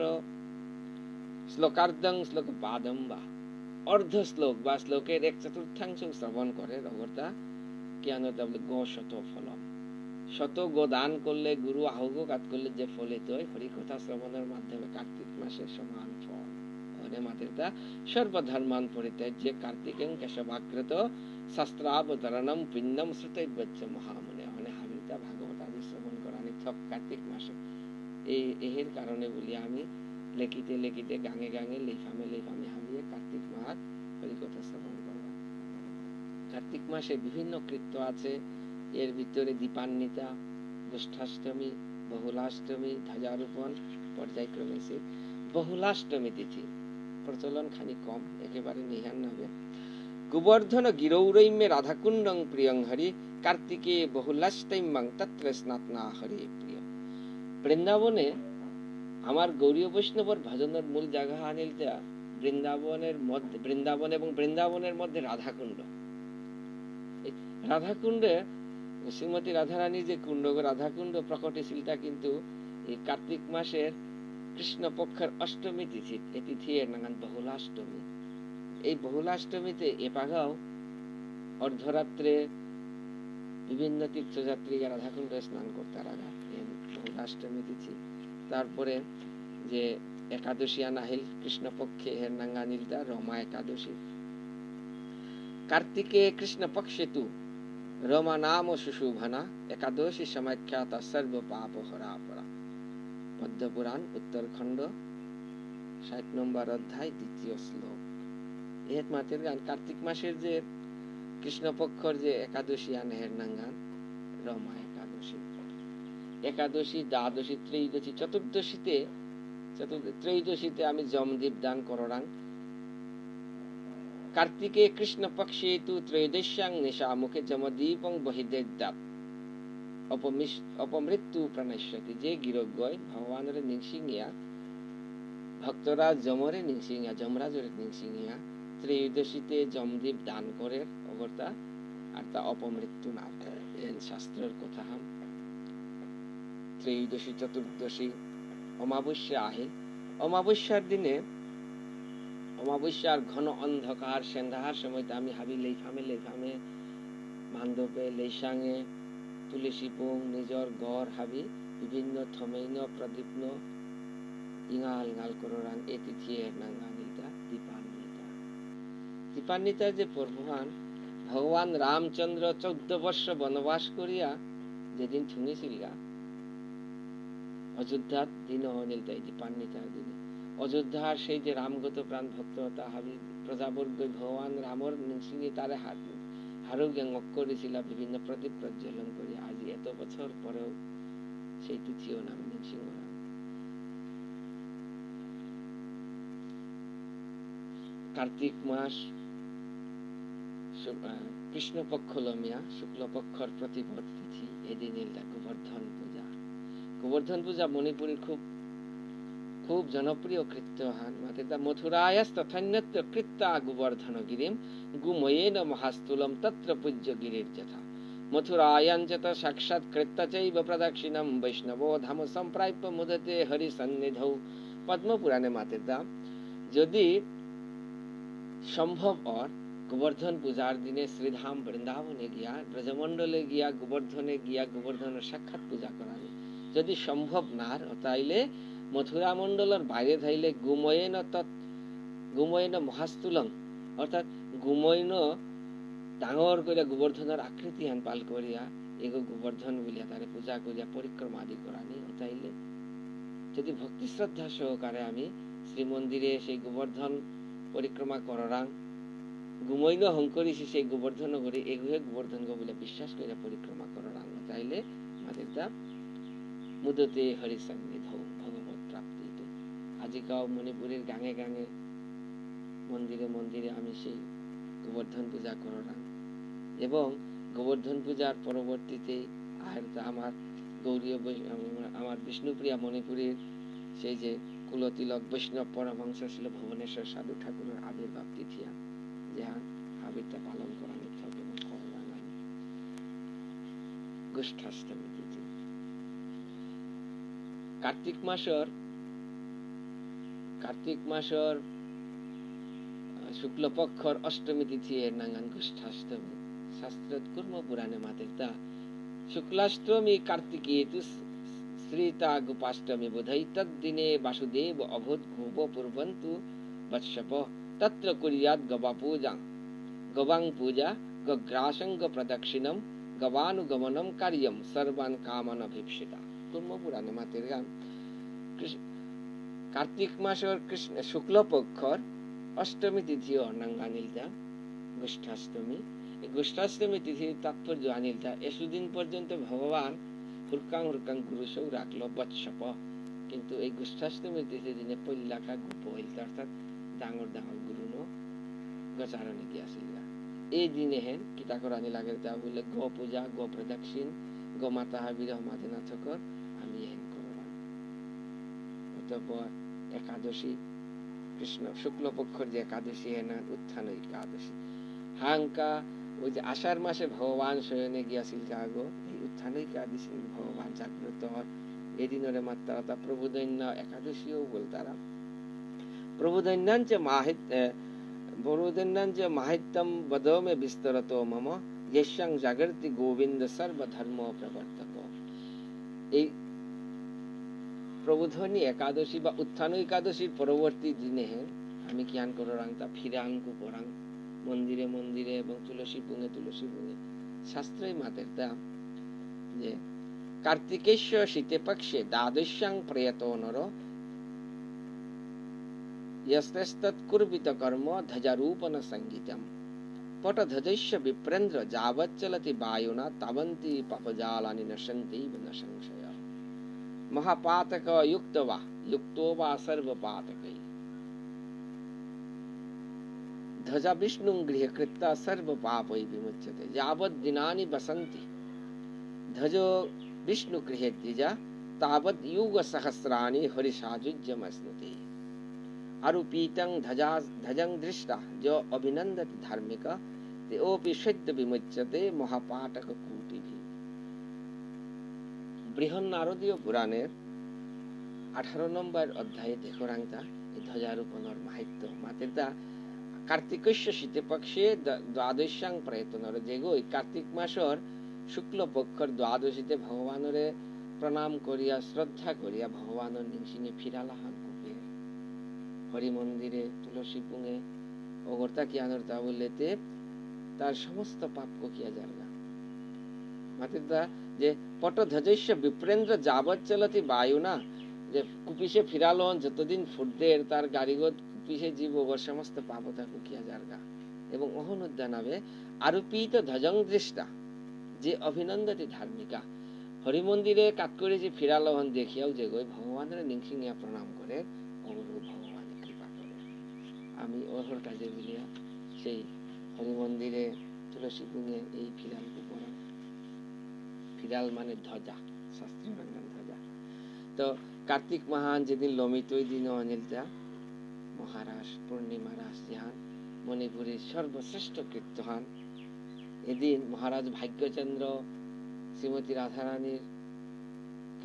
শ্লোকার্ধং শ্লোক পাদম বা অর্ধ শ্লোক বা শ্লোকের এক চতুর্থাংশ শ্রবণ করে রগতা জ্ঞান গো শত ফলম। শত গোদান করলে গুরু আহ্বান করলে যে ফলিত হয় হরিকথা শ্রবণের মাধ্যমে কার্তিক মাসের সমান ফল। মাতেরটা সর্বধর্মান পরিত্যাজ্য কার্তিকেং কেশবাকৃত শাস্ত্রাবতরণম পিণ্ডম শ্রুতৈবচ্চ মহামনে। মানে হাবিতা ভাগবত আদি শ্রবণ করানি থক কার্তিক মাসে এর কারণে বলি আমি লেখিতে লেখিতে গাঙে গাঙে লেফামে লেফামে হাবিয়ে কার্তিক মাস হরিকথা শ্রবণ করবা। কার্তিক মাসে বিভিন্ন কৃত্য আছে। এর ভিতরে দীপান্বিতা, জ্যৈষ্ঠাষ্টমী, বহুলাষ্টমী, ধ্বজারোপণ পর্যায়ক্রমে সে বহুলাষ্টমী তিথি প্রচলন খানি কম, একেবারে নিহান হবে। গোবর্ধন গিরৌরৈম্যে রাধাকুণ্ডং প্রিয়ং হরি কার্তিকে বহুলাষ্টমীং তত্র স্নাতনা হরি প্রিয়। বৃন্দাবনে আমার গৌরীয় বৈষ্ণবর ভজনের মূল জায়গা আনিলতা বৃন্দাবনের মধ্যে, বৃন্দাবন এবং বৃন্দাবনের মধ্যে রাধাকুণ্ড। রাধাকুণ্ডে শ্রীমতী রাধারানী যে কুণ্ড রাধাকুণ্ড প্রকটেছিলটা কিন্তু এই কার্তিক মাসের কৃষ্ণ পক্ষের অষ্টমী তিথি, এই তিথি এর নাম বহুলাষ্টমী। এই বহুলাষ্টমীতে এপাগাও অর্ধরাত্রে বিভিন্ন তীর্থযাত্রীরা রাধাকুণ্ডে স্নান করতে রাখা বহুলাষ্টমী তিথি। তারপরে যে একাদশী আনাহিল কৃষ্ণ পক্ষে এর নাঙ্গানিলটা রমা একাদশী। কার্তিকে কৃষ্ণ পক্ষে তু রমা নাম সুশুভনা একাদশী সমাখ্যাত সর্ব পাপ হরা পরা। পদ্মপুরাণ উত্তরখণ্ড 60 নম্বর অধ্যায় 2য় শ্লোক। এর মাতের গান কার্তিক মাসের যে কৃষ্ণপক্ষর যে একাদশী আনহের নাঙ্গান রমা একাদশী। একাদশী, দ্বাদশী, ত্রয়োদশী, ত্রয়োদশীতে আমি জমদীপ দান করাং। কার্তিকে কৃষ্ণ পক্ষে তু ত্রয়োদশ্যাং নিশা মুখে জমদীপং বহিদেদ্যাৎ অপমৃত্যু প্রণশ্যতি। যে গিরজ্ঞয় ভগবানের নিংসিঙিয়া ভক্তরা যমরে নিংসিঙিয়া যমরাজরে নিংসিঙিয়া ত্রয়োদশীতে জমদীপ দান করে অগরতা আর তা অপমৃত্যু না করে। এর শাস্ত্রের কথা হাম ত্রয়োদশী, চতুর্দশী, অমাবস্যা আহে। অমাবস্যার দিনে অমাবস্যার ঘন অন্ধকার সন্ধ্যার সময় আমি হাবি লেফামে মান্দবে লেসাঙে তুলসী পুং নিজর গড় হাবি বিভিন্ন থমেইন প্রদীপ্ন ইঙাল ইঙাল কররাং এ তিথি এর নাঙ্গানিতা দীপান্বিতা। দীপান্বিতা যে পর্বহান ভগবান রামচন্দ্র 14 বর্ষ বনবাস করিয়া যেদিন থুঙিছিলগা অযোধ্যার দিন অনিলতাই দীপান্বিতার দিনে অযোধ্যার সেই যে রামগত প্রাণ ভক্ত তাহাবি প্রজাবর্গ ভগবান রামর নিংসিঙে তারে হারুজ্ঞাং করেছিল বিভিন্ন প্রদীপ প্রজ্বলন করি। আজ এত বছর পরেও সেই তিথিও নাম নিংসিংহ। কার্তিক মাস কৃষ্ণপক্ষ লমিয়া শুক্লপক্ষর প্রতিপদ তিথি। এদিন এলটা গোবর্ধন পূজা। গোবর্ধন পূজা মণিপুরের খুব খুব জনপ্রিয় কৃত্যহান। মাতেতা মথুরায়স্তথন্যত্র কৃত্তা গোবর্ধন গিরিম গুময়েন মহাস্থূলম তত্র পূজ্য গিরির যথা। মথুরায়ঞ্চত সাক্ষাৎ কৃত্য চৈব প্রদক্ষিণম বৈষ্ণবো ধাম সম্প্রাপ্য মুদতে হরি সন্নিধৌ। পদ্ম পুরাণে মাতেতা যদি সম্ভব और গোবর্ধন পূজার দিনে শ্রীধাম বৃন্দাবনে গিয়া ব্রজমণ্ডলে গিয়া গোবর্ধনের সাক্ষাৎ পূজা করানি যদি সম্ভব না তাইলে মথুরা মণ্ডলের বাইরে থাইলে গুময়ন মহাস্তুলং অর্থাৎ গুময়ন ডাঙর করে গোবর্ধনের আকৃতি হান পাল করিয়া এগো গোবর্ধন বলিয়া তারে পূজা করিয়া পরিক্রমা আদি করানি তাইলে যদি ভক্তি শ্রদ্ধা সহকারে আমি শ্রীমন্দিরে সেই গোবর্ধন পরিক্রমা করাং গুমৈন হংকরিছি সেই গোবর্ধন করে এগুহে গোবর্ধন গো বলে বিশ্বাস করে পরিক্রমা করাং তাইলে আমাদের তা মুদতে হরিসন্নিধ ভগবত প্রাপ্তি আজিকাও মণিপুরের গাঙে গাঙে মন্দিরে মন্দিরে আমি সেই গোবর্ধন পূজা করাং এবং গোবর্ধন পূজার পরবর্তীতে আর আমার গৌরীয় আমার বিষ্ণুপ্রিয়া মণিপুরের সেই যে কুলতিলক বৈষ্ণব পরমহংস ছিল ভুবনেশ্বর সাধু ঠাকুরের আবির্ভাব তিথি যাহা আবিরটা পালন করা নিতে এবং করলাম গোষ্ঠাষ্টমী তিথি কার্তিক মাসের শুক্লপক্ষর অষ্টমী তিথি এর নাঙ্গান গোষ্ঠাষ্টমী শাস্ত্রত কুর্ম পুরাণে মাতেরতা শুক্লাষ্টমী কার্তিকে তু শ্রীতা গোপাষ্টমী বোধৈ তদ্দিনে বাসুদেব অভূত গোপ পূর্বন্তু বৎসপ তত্র কুর্যাৎ গবাং পূজা গগ্রাসঙ্গ প্রদক্ষিণম গবানুগমনম কার্যম সর্বান কামান অভীপ্সিতা কুর্ম পুরাণে মাতের গান কার্তিক মাসের কৃষ্ণ শুক্লপক্ষর অষ্টমী তিথি অর্ণাঙ্গানিলতা গোষ্ঠাষ্টমী এই গোষ্ঠাষ্টমী তিথির তাৎপর্য আনিলতা এসুদিন পর্যন্ত ভগবান হুরকাং গুরু সৌ রাখলো বৎসপ কিন্তু এই গোষ্ঠাষ্টমী তিথি দিনে পল্লাকা গোপ হইল অর্থাৎ ডাঙর গুরু নো গচারণে গিয়াছিল এই দিনে হেন কিতা করানি লাগে তা বললে গো পূজা গো প্রদক্ষিণ গো মাতা বিরহ মাদিনাথকর আমি হেন করলাম অতঃপর একাদশী কৃষ্ণ শুক্লপক্ষর যে একাদশী হেন উত্থান একাদশী হাঙ্কা ওই যে আষাঢ় মাসে ভগবান শয়নে গিয়াছিল আগো এই উত্থান একাদশী ভগবান জাগ্রত এই দিনরে মাত্রা প্রভুদৈন্য একাদশীও বলতারা প্রভুদৈন্যাঞ্চ মাহিত্যম বদ মে বিস্তরত মম যস্যাং জাগর্তি গোবিন্দ সর্বধর্ম প্রবর্তক এই প্রবোধনী একাদশী বা উত্থান একাদশীর পরবর্তী দিনে আমি জ্ঞান করাং তা ফিরাঙ্কু পড়াং মন্দিরে মন্দিরে এবং তুলসী পুঙে শাস্ত্রই মাতের তা যে কার্তিকেশ্বর শীতে পক্ষে দ্বাদশ্যাং প্রয়ত নর यस्तत्कुर्वित कर्म ध्वजारूपन संगीतम पटध्वजस्य विप्रेन्द्र जावत् चलति वायुना तावन्ति पापजालानि नशन्ति न संशय महापातक युक्तो वा सर्वपातकै ध्वजा विष्णुं गृहकृत्वा सर्वपापै विमुच्यते यावत् दिनानि वसन्ति ध्वजो विष्णु गृहे द्विजा तावत् युग सहस्राणि हरिसायुज्यमश्नुते आरूपीतं ध्वजं दृष्टा जो अभिनंदति धार्मिक तेओपि सद्य विमुच्यते महापाटक कूटिभिः বৃহন্নারদীয় পুরাণের 18 নম্বর অধ্যায়ে দেখরাংতা এই ধ্বজারোপণের মাহাত্ম্য মাতেরতা কার্তিকস্য শীতে পক্ষে দ্বাদশ্যাং প্রয়তনর যেগো কার্তিক মাসের শুক্ল পক্ষর দ্বাদশীতে ভগবানরে প্রণাম করিয়া শ্রদ্ধা করিয়া ভগবানের নিংসিনে ফিরালাহান কুপে হরি মন্দিরে তুলসী পুঙে অগরতা কিয়ানরতা বললেতে তার সমস্ত পাপ কিয়া যারগা মাতেরতা যে পটধ্বজস্য বিপ্রেন্দ্র যাবৎ চলতি বায়ুনা যে কুপিসে ফিরালো যতদিন ফুটদের তার গাড়িগত কুপিসে জীব ওর সমস্ত পাপতা কুকিয়া যারগা এবং অহন উদ্যানাবে আরূপিত ধ্বজং দৃষ্টা যে অভিনন্দতি ধার্মিকা হরি মন্দিরে কাট করে যে ফিরালো হন দেখিয়াও যে গই ভগবানের নিংসিংয়া প্রণাম করে অগরু ভগবান কৃপা করে আমি ওহর কাজে বলিয়া সেই হরি মন্দিরে তুলসী পুঙে এই ফিরাল উপরা ফিরাল মানে ধ্বজা শাস্ত্রীয় নাম ধ্বজা তো কার্তিক মহান যেদিন লমিত ওই দিন অনিলতা মহারাজ পূর্ণিমা রাস যাহান মণিপুরের সর্বশ্রেষ্ঠ কীর্তহান এদিন মহারাজ ভাগ্যচন্দ্র শ্রীমতী রাধারানীর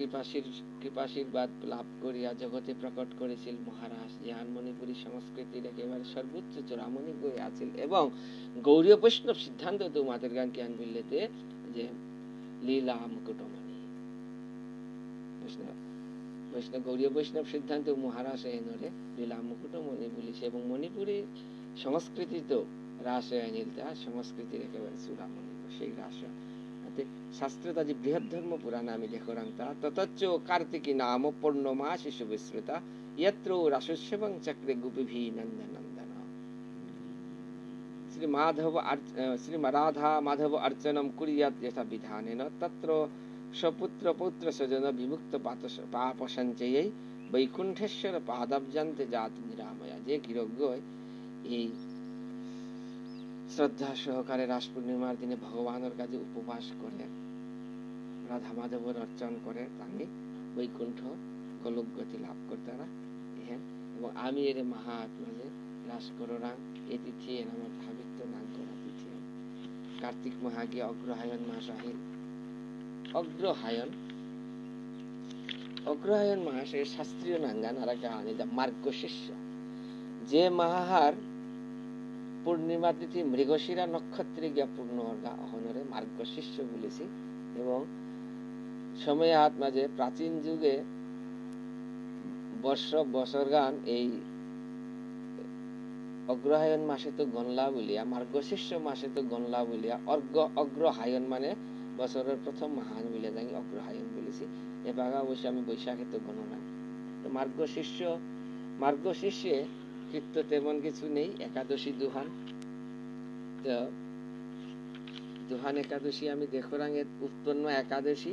কৃপাশীর্বাদ লাভ করিয়া জগতে প্রকট করেছিল মহারাজ জ্ঞান মণিপুরী সংস্কৃতির একেবারে সর্বোচ্চ চূড়ামণি বই আছিল এবং গৌড়ীয় বৈষ্ণব সিদ্ধান্ত তো মাতের গান জ্ঞান বিল্লেতে যে লীলা মুকুটমণি বৈষ্ণব গৌড়ীয় বৈষ্ণব সিদ্ধান্ত মহারাজ এনরে লীলা মুকুটমণি বলিছে এবং মণিপুরী সংস্কৃতি তো রাস আইনিলতা সংস্কৃতির একেবারে চূড়ামণি সেই রাস শাস্ত্রতা যে বৃহৎ ধর্ম পুরাণ আমি দেখরাংতা ততচ্চ কার্তিকী নাম পূর্ণমা শিশু বিস্মৃতা यत्र रासोत्सवं चक्रे गोपीभिः नन्दनन्दन श्री राधा माधव अर्चनं कुर्यात् यथा विधानेन तत्र स्वपुत्र पौत्र स्वजन विमुक्त पाप सञ्चयै वैकुण्ठेश्वर पादाब्जान्ते जाति निरामया যে কিরজ্ঞ এই শ্রদ্ধা সহকারে রাস পূর্ণিমার দিনে ভগবানের কাছে উপবাস করে রাধা মাধবের অর্চন করে আমি বৈকুণ্ঠ গোলকগতি লাভ করতারা এবং আমি এর মহাত্মাজে রাস করোরাং এই তিথি আমার ভাবিত্ব নাম করা তিথি কার্তিক মাহাগিয়া অগ্রহায়ণ মাস আহিল অগ্রহায়ণ মাস এর শাস্ত্রীয় নাঙ্গান আর একটা আনিদা মার্গশীর্ষ যে মাহাহার পূর্ণিমা তিথি মৃগশিরা নক্ষত্রে গিয়া পূর্ণ অর্গা অহনরে মার্গশীর্ষ বলেছি এবং সময় হাত মাঝে প্রাচীন যুগে বছর গান এই অগ্রহায়ণ মাসে তো গণলা বলিয়া মার্গশীর্ষ মাসে তো গণলা বলিয়া অগ্রহায়ণ মানে বছরের প্রথম মাহান বলিয়া জানি অগ্রহায়ণ বলেছি এ বাগা অবশ্য আমি বৈশাখে তো গণনা তো মার্গশীর্ষে কীর্ত তেমন কিছু নেই একাদশী দুহান তো দুহান একাদশী আমি দেখরাং উৎপন্ন একাদশী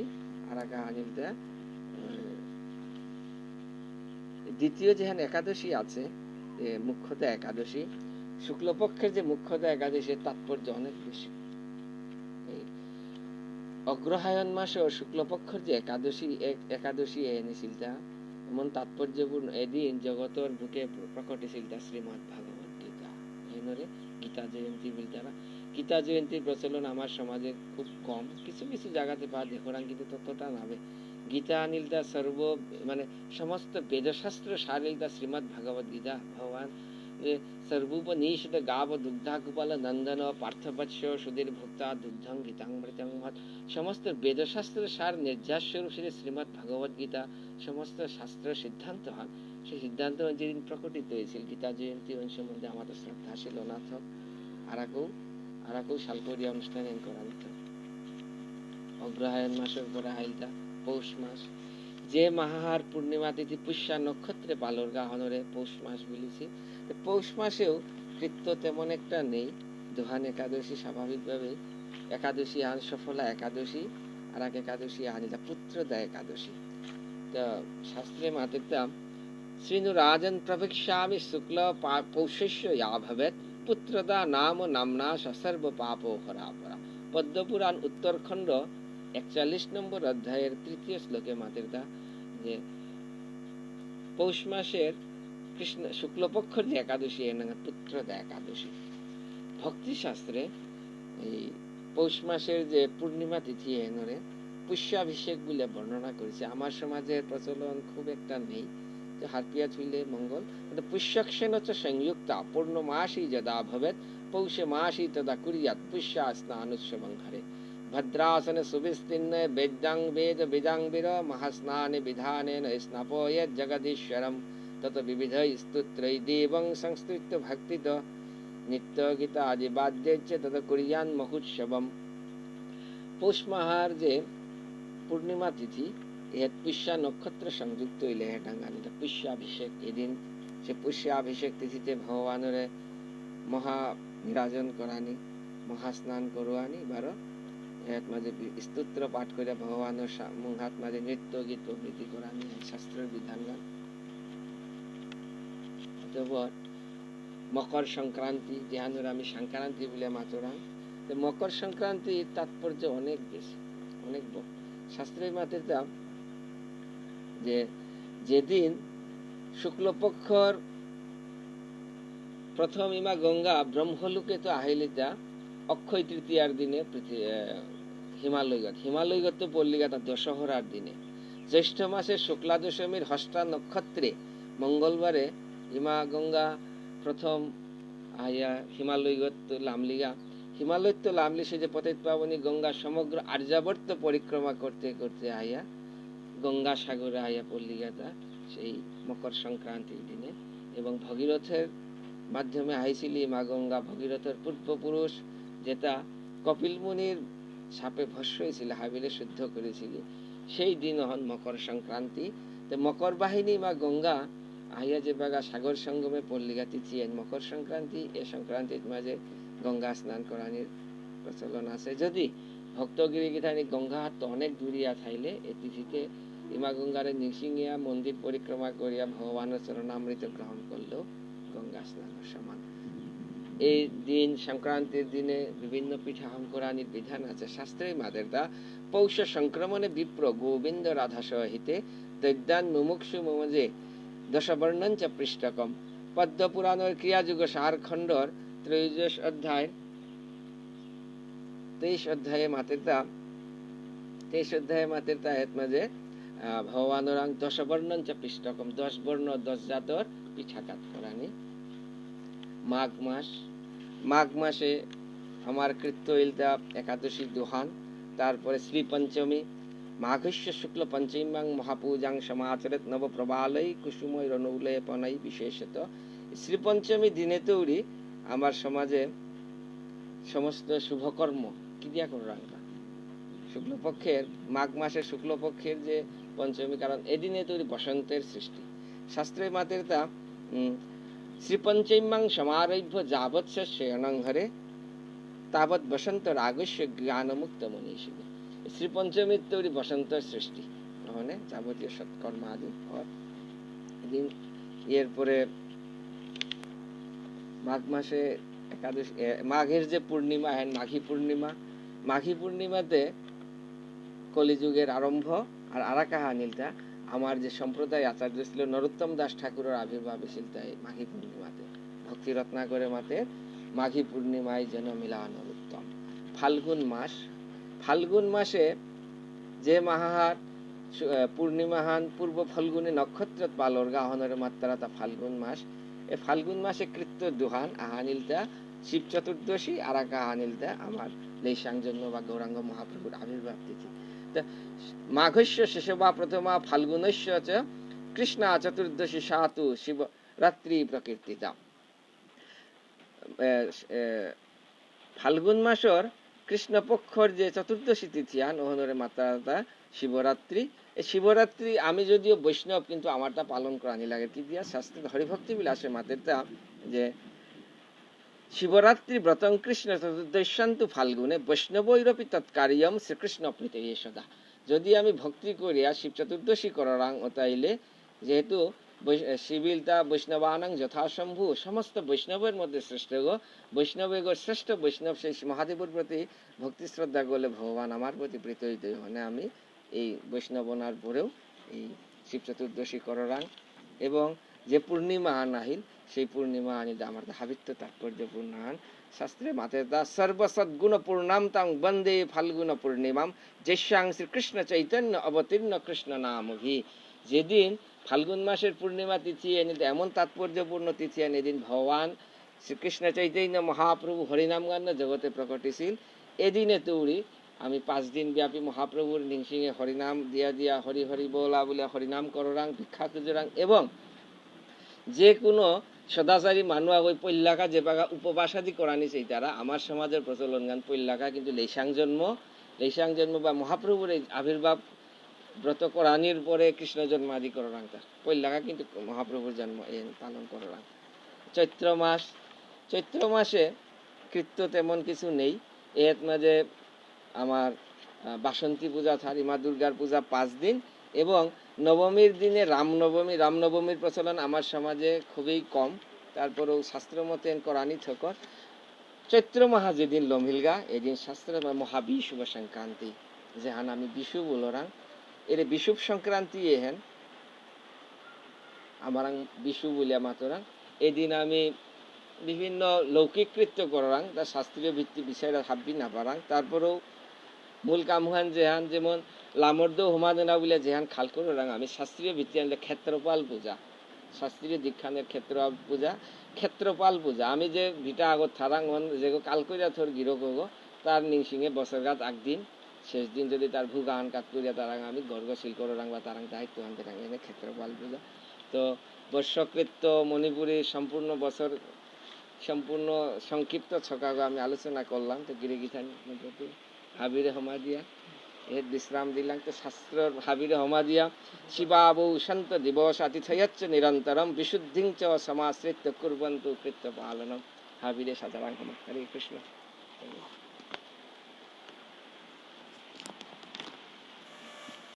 আর কাহানিটা দ্বিতীয় যেখানে একাদশী আছে মুখ্যত একাদশী শুক্লপক্ষের যে মুখ্যত একাদশী তাৎপর্য অনেক বেশি অগ্রহায়ণ মাসে শুক্লপক্ষের যে একাদশী এনেছিলতা এমন তাৎপর্যপূর্ণ এদিন জগতর বুকে প্রকটিছিলতা শ্রীমৎ ভাগবত গীতা এনরে গীতা জয়ন্তী বলতারা গীতা জয়ন্তীর প্রচলন আমার সমাজে খুব কম কিছু কিছু জায়গাতে পা দেখরাং কিন্তু ততটা নাবে গীতা আনিলতা সর্ব মানে সমস্ত বেদশাস্ত্র সারিলতা শ্রীমৎ ভাগবত গীতা ভগবান सर्वोपनिषद गाव दुग्धा कुपाल नंदन पार्थवत्स सुधीर भोक्ता दुग्धं गीतामृतं समस्त वेदशास्त्र सार निर्যাস স্বরূপ শ্রীমৎ ভাগবত গীতা সমস্ত শাস্ত্র সিদ্ধান্ত হন সেই সিদ্ধান্ত যেদিন প্রকটিত হয়েছিল গীতা জয়ন্তী ওই সম্বন্ধে আমাদের শ্রদ্ধা ছিল না থাক আরাকও শালকরিয়া অনুষ্ঠান করান্ত অগ্রহায়ণ মাসের পরে আইলতা পৌষ মাস যে মাহাহার পূর্ণিমা তিথি পুষ্যা নক্ষত্রে পালরগা হনরে পৌষ মাস বলেছি পৌষ মাসেও কৃত্য তেমন একটা নেই দুহান একাদশী স্বাভাবিকভাবে একাদশী আন সফলা একাদশী আর এক একাদশী আনিলা পুত্রদা একাদশী তো শাস্ত্রে মাতিতাম শ্রীনু রাজন প্রভীক্ষামি শুক্ল পৌষস্য ইয়া ভবেত পুত্রদা নাম নামনা সসর্ব পাপো হরাপরা পদ্মপুরাণ উত্তরখণ্ড 41 নম্বর অধ্যায়ের 3য় শ্লোকে মাতিরদা যে পৌষ মাসের কৃষ্ণ শুক্লপক্ষের যে একাদশী এর নাম পুত্রদা একাদশী ভক্তি শাস্ত্রে এই পৌষ মাসের যে পূর্ণিমা তিথি এনরে পুষ্যাভিষেক বলে বর্ণনা করেছে আমার সমাজের প্রচলন খুব একটা নেই যে হাতিয়া ছুইলে মঙ্গল কিন্তু পুষ্যক্ষেন চ সংযুক্তা পূর্ণমাসী যদা ভবেত পৌষে মাসী তদা কুর্যাৎ পুষ্যা স্নানোৎসবং ঘরে ভদ্রাসন সুবিস্তীর্ণ বেদাং বেদ বিদাংবির মহাস্নানে বিধানেন স্নাপয়েৎ জগদীশ্বরম তত বিবিধ স্তোত্রৈ দেবং সংস্তুত্য ভক্তিত নিত্য গীতা আদি বাদ্যেচ্চ তত কুর্যান মহোৎসবম পৌষ মাহার যে পূর্ণিমা তিথি এর পুষ্যা নক্ষত্র সংযুক্ত হইলে হেটাঙ্গানিটা পুষ্যাভিষেক এদিন সে পুষ্যাভিষেক তিথিতে ভগবানের মহা নিরাজন করানি মহাস্নান করোয়ানি বারো এর মাঝে স্তোত্র পাঠ করে ভগবানের মুহাত মাঝে নৃত্য গীত প্রভৃতি করানি শাস্ত্রের বিধান গান মকর সংক্রান্তি যেহানোর আমি সংক্রান্তি বলে মাতরাম মকর সংক্রান্তির তাৎপর্য অনেক বেশি অনেক শাস্ত্রের মাতিতাম যে যেদিন শুক্লপক্ষর প্রথম ইমা গঙ্গা ব্রহ্মলোকে তো আহিলিতা অক্ষয় তৃতীয়ার দিনে হিমালয়গত তো পল্লিগা তার দশহরার দিনে জ্যৈষ্ঠ মাসের শুক্লা দশমীর হস্তা নক্ষত্রে মঙ্গলবারে হিমা গঙ্গা প্রথম আয়া হিমালয়ত্ব লামলিগা হিমালয়ত্ব লামলি সে যে পতিত পাবনী গঙ্গা সমগ্র আর্যাবর্ত পরিক্রমা করতে করতে আয়া গঙ্গা সাগরে আয়া পল্লিগাতা সেই মকর সংক্রান্তির দিনে এবং ভগীরথের মাধ্যমে আইছিলি মা গঙ্গা ভগীরথের পূর্বপুরুষ যেটা কপিল মুনির সাপে ভস্য হয়েছিল হাবিলে শুদ্ধ করেছিল সেই দিন হন মকর সংক্রান্তি। তো মকর বাহিনী মা গঙ্গা আহিয়া যে বাগা সাগর সঙ্গমে পল্লিগা তিথি মকর সংক্রান্তি এ সংক্রান্তির মাঝে গঙ্গা স্নান করানির প্রচলন আছে। যদি ভক্তগিরি গীতানি গঙ্গা হাত অনেক দূরিয়া থাইলে এ তিথিতে ইমা গঙ্গারে নিসিংহিয়া মন্দির পরিক্রমা করিয়া ভগবানের চরণামৃত গ্রহণ করলেও গঙ্গা স্নানের সমান। এই দিন সংক্রান্তির দিনে বিভিন্ন পিঠাহম করানির বিধান আছে শাস্ত্রে মাদের দা পৌষ সংক্রমণে বিপ্র গোবিন্দ রাধা সহিতে দৈদ্যান মুমুক্ষু মমজে দশবর্ণঞ্চ পৃষ্ঠকম পদ্ম পুরাণের ক্রিয়াযুগ সারখণ্ডর 23 অধ্যায় 23 অধ্যায়ে মাতেরতা এত মাঝে ভগবানের দশবর্ণঞ্চ পৃষ্ঠকম 10 বর্ণ 10 জাতর পিঠাকাত করানি। মাঘ মাসে আমার কৃত্য ইলতা একাদশী দোহান, তারপরে শ্রী পঞ্চমী মাঘস্য শুক্ল পঞ্চমীং মহাপূজাং সমাচরেত নবপ্রবালই কুসুময় রণৌলেপনাই বিশেষত। শ্রী পঞ্চমী দিনে তৌরি আমার সমাজে সমস্ত শুভকর্ম কি দিয়া করাঙ্কা শুক্লপক্ষের মাঘ মাসের শুক্লপক্ষের যে পঞ্চমী, কারণ এদিনে তৈরি বসন্তের সৃষ্টি। শাস্ত্রের মাতের তা শ্রীপঞ্চম্যাং সমারভ্য যাবৎ শয়নং হরে তাবৎ বসন্ত রাগস্য জ্ঞানমুক্ত মনীষিনী। শ্রীপঞ্চমীর তৈরি বসন্তের সৃষ্টি মানে যাবতীয় সৎকর্ম আদি দিন। এরপরে মাঘ মাসে একাদশী মাঘের যে পূর্ণিমা মাঘী পূর্ণিমাতে কলিযুগের আরম্ভ। আর আরাকা হানিলটা আমার যে সম্প্রদায় আচার্য ছিল নরোত্তম দাস ঠাকুরের আবির্ভাব ছিল তাই মাঘী পূর্ণিমাতে। ভক্তি রত্নাকরে মাতে মাঘী পূর্ণিমায় যেন মিলা নরোত্তম। ফাল্গুন মাসে যে মাহার পূর্ণিমাহান পূর্ব ফাল্গুনী নক্ষত্র পালর গাহনের মাত্রা তা ফাল্গুন মাস। এই ফাল্গুন মাসে কৃত্য দুহান আহানিলটা শিব চতুর্দশী আরাকা আহানিলটা আমার লেশাং জন্ম বা গৌরাঙ্গ মহাপ্রভুর আবির্ভাব তিথি। মাঘস্য শেষবা প্রথমা ফাল্গুনস্য চ কৃষ্ণা চতুর্দশী সাতু শিবরাত্রি প্রকীর্তিতা। ফাল্গুন মাসের কৃষ্ণপক্ষর যে চতুর্দশী তিথি আন ওহনরে মাত্রা শিবরাত্রি। এই শিবরাত্রি আমি যদিও বৈষ্ণব কিন্তু আমারটা পালন করানি লাগে কি দিয়া শাস্ত্রে হরিভক্তি বিলাসে মাতেরটা যে শিবরাত্রি ব্রতং কৃষ্ণ চতুর্দশান্তু ফাল্গুনে বৈষ্ণবৈরপি তৎকার্যম শ্রীকৃষ্ণ প্রীতি সদা। যদি আমি ভক্তি করিয়া শিব চতুর্দশী করাং তাইলে যেহেতু শিবিলতা বৈষ্ণবানাং যথাসম্ভু সমস্ত বৈষ্ণবের মধ্যে শ্রেষ্ঠ গো বৈষ্ণবের শ্রেষ্ঠ বৈষ্ণব সেই মহাদেবের প্রতি ভক্তি শ্রদ্ধা করলে ভগবান আমার প্রতি প্রীত হইতে মানে আমি এই বৈষ্ণবনার পরেও এই শিব চতুর্দশী করাং। এবং যে পূর্ণিমা নাহিল সেই পূর্ণিমা আনিতে আমার হাবিত্য তাৎপর্যপূর্ণ আন। শাস্ত্রে মাতে দা সর্বসদ্গুণ পূর্ণাম তাং বন্দে ফাল্গুন পূর্ণিমাম যেস্যাং শ্রীকৃষ্ণ চৈতন্য অবতীর্ণ কৃষ্ণ নামভি। যেদিন ফাল্গুন মাসের পূর্ণিমা তিথি এনে এমন তাৎপর্যপূর্ণ তিথি এনে দিন ভগবান শ্রীকৃষ্ণ চৈতন্য মহাপ্রভু হরিনাম গান জগতে প্রকটিছিল। এদিনে তৌড়ি আমি 5 দিন ব্যাপী মহাপ্রভুর নিংসিংহে হরিনাম দিয়া হরি হরি বলা বলে হরিনাম কররাং ভিক্ষা খুঁজরাং। এবং যে কোনো সদাচারী মানুষ ওই পল্লাকা যে পাগা উপবাসাদি করানি সেই তারা আমার সমাজের প্রচলন গান পল্লাকা কিন্তু লেশাং জন্ম বা মহাপ্রভুর এই আবির্ভাব ব্রত করানির পরে কৃষ্ণ জন্ম আদি করাং তার পল্লাকা কিন্তু মহাপ্রভুর জন্ম পালন করাং। চৈত্র মাসে কৃত্য তেমন কিছু নেই। এর মাঝে আমার বাসন্তী পূজা থারি মা দুর্গার পূজা 5 দিন এবং নবমীর দিনে রামনবমীর প্রচলন আমার সমাজে খুবই কম। তারপরেও শাস্ত্র মতে করানি থকর চৈত্র মাহা যেদিন লমিলগা এদিন শাস্ত্র মহাবিশুভ সংক্রান্তি যেহান আমি বিশু বলরাং এর বিশুভ সংক্রান্তি এহেন আমার বিশু বলিয়া মাতরাং। এদিন আমি বিভিন্ন লৌকিক কৃত্য করাং তার শাস্ত্রীয় ভিত্তি বিষয়টা ভাববি না পারাং। তারপরেও মূল কামহান যেহান যেমন লামর্দ হুমাদনা বলে যেহান খাল করে রাং আমি শাস্ত্রীয় ভিত্তি আনলে ক্ষেত্রপাল পূজা শাস্ত্রীয় দীক্ষানের ক্ষেত্রপাল পূজা আমি যে ভিটা আগত থারাং যে কাল কইরা থর গিরক হগো তার নিংসিঙে বছরগাত একদিন শেষ দিন যদি তার ভুগান কাত করিয়া তারাং আমি গর্গশীল করে রাং বা তারাং দায়িত্ব আনতে রাং এনে ক্ষেত্রপাল পূজা তো বর্ষকৃত্য মণিপুরে সম্পূর্ণ বছর সম্পূর্ণ সংক্ষিপ্ত ছকাগো আমি আলোচনা করলাম তো গিরে গিথান হাবিরে হমা দিয়া এর বিশ্রাম দিলাম তো শাস্ত্র হাবিরে হমা দিয়া শিবাবৌ সন্ত দিবস আতিথয়চ্চ নিরন্তরম বিশুদ্ধিং চ সমাশ্রিত্য কুর্বন্তু কৃত্য পালনম হাবিরে সাধারণ হমা হরে কৃষ্ণ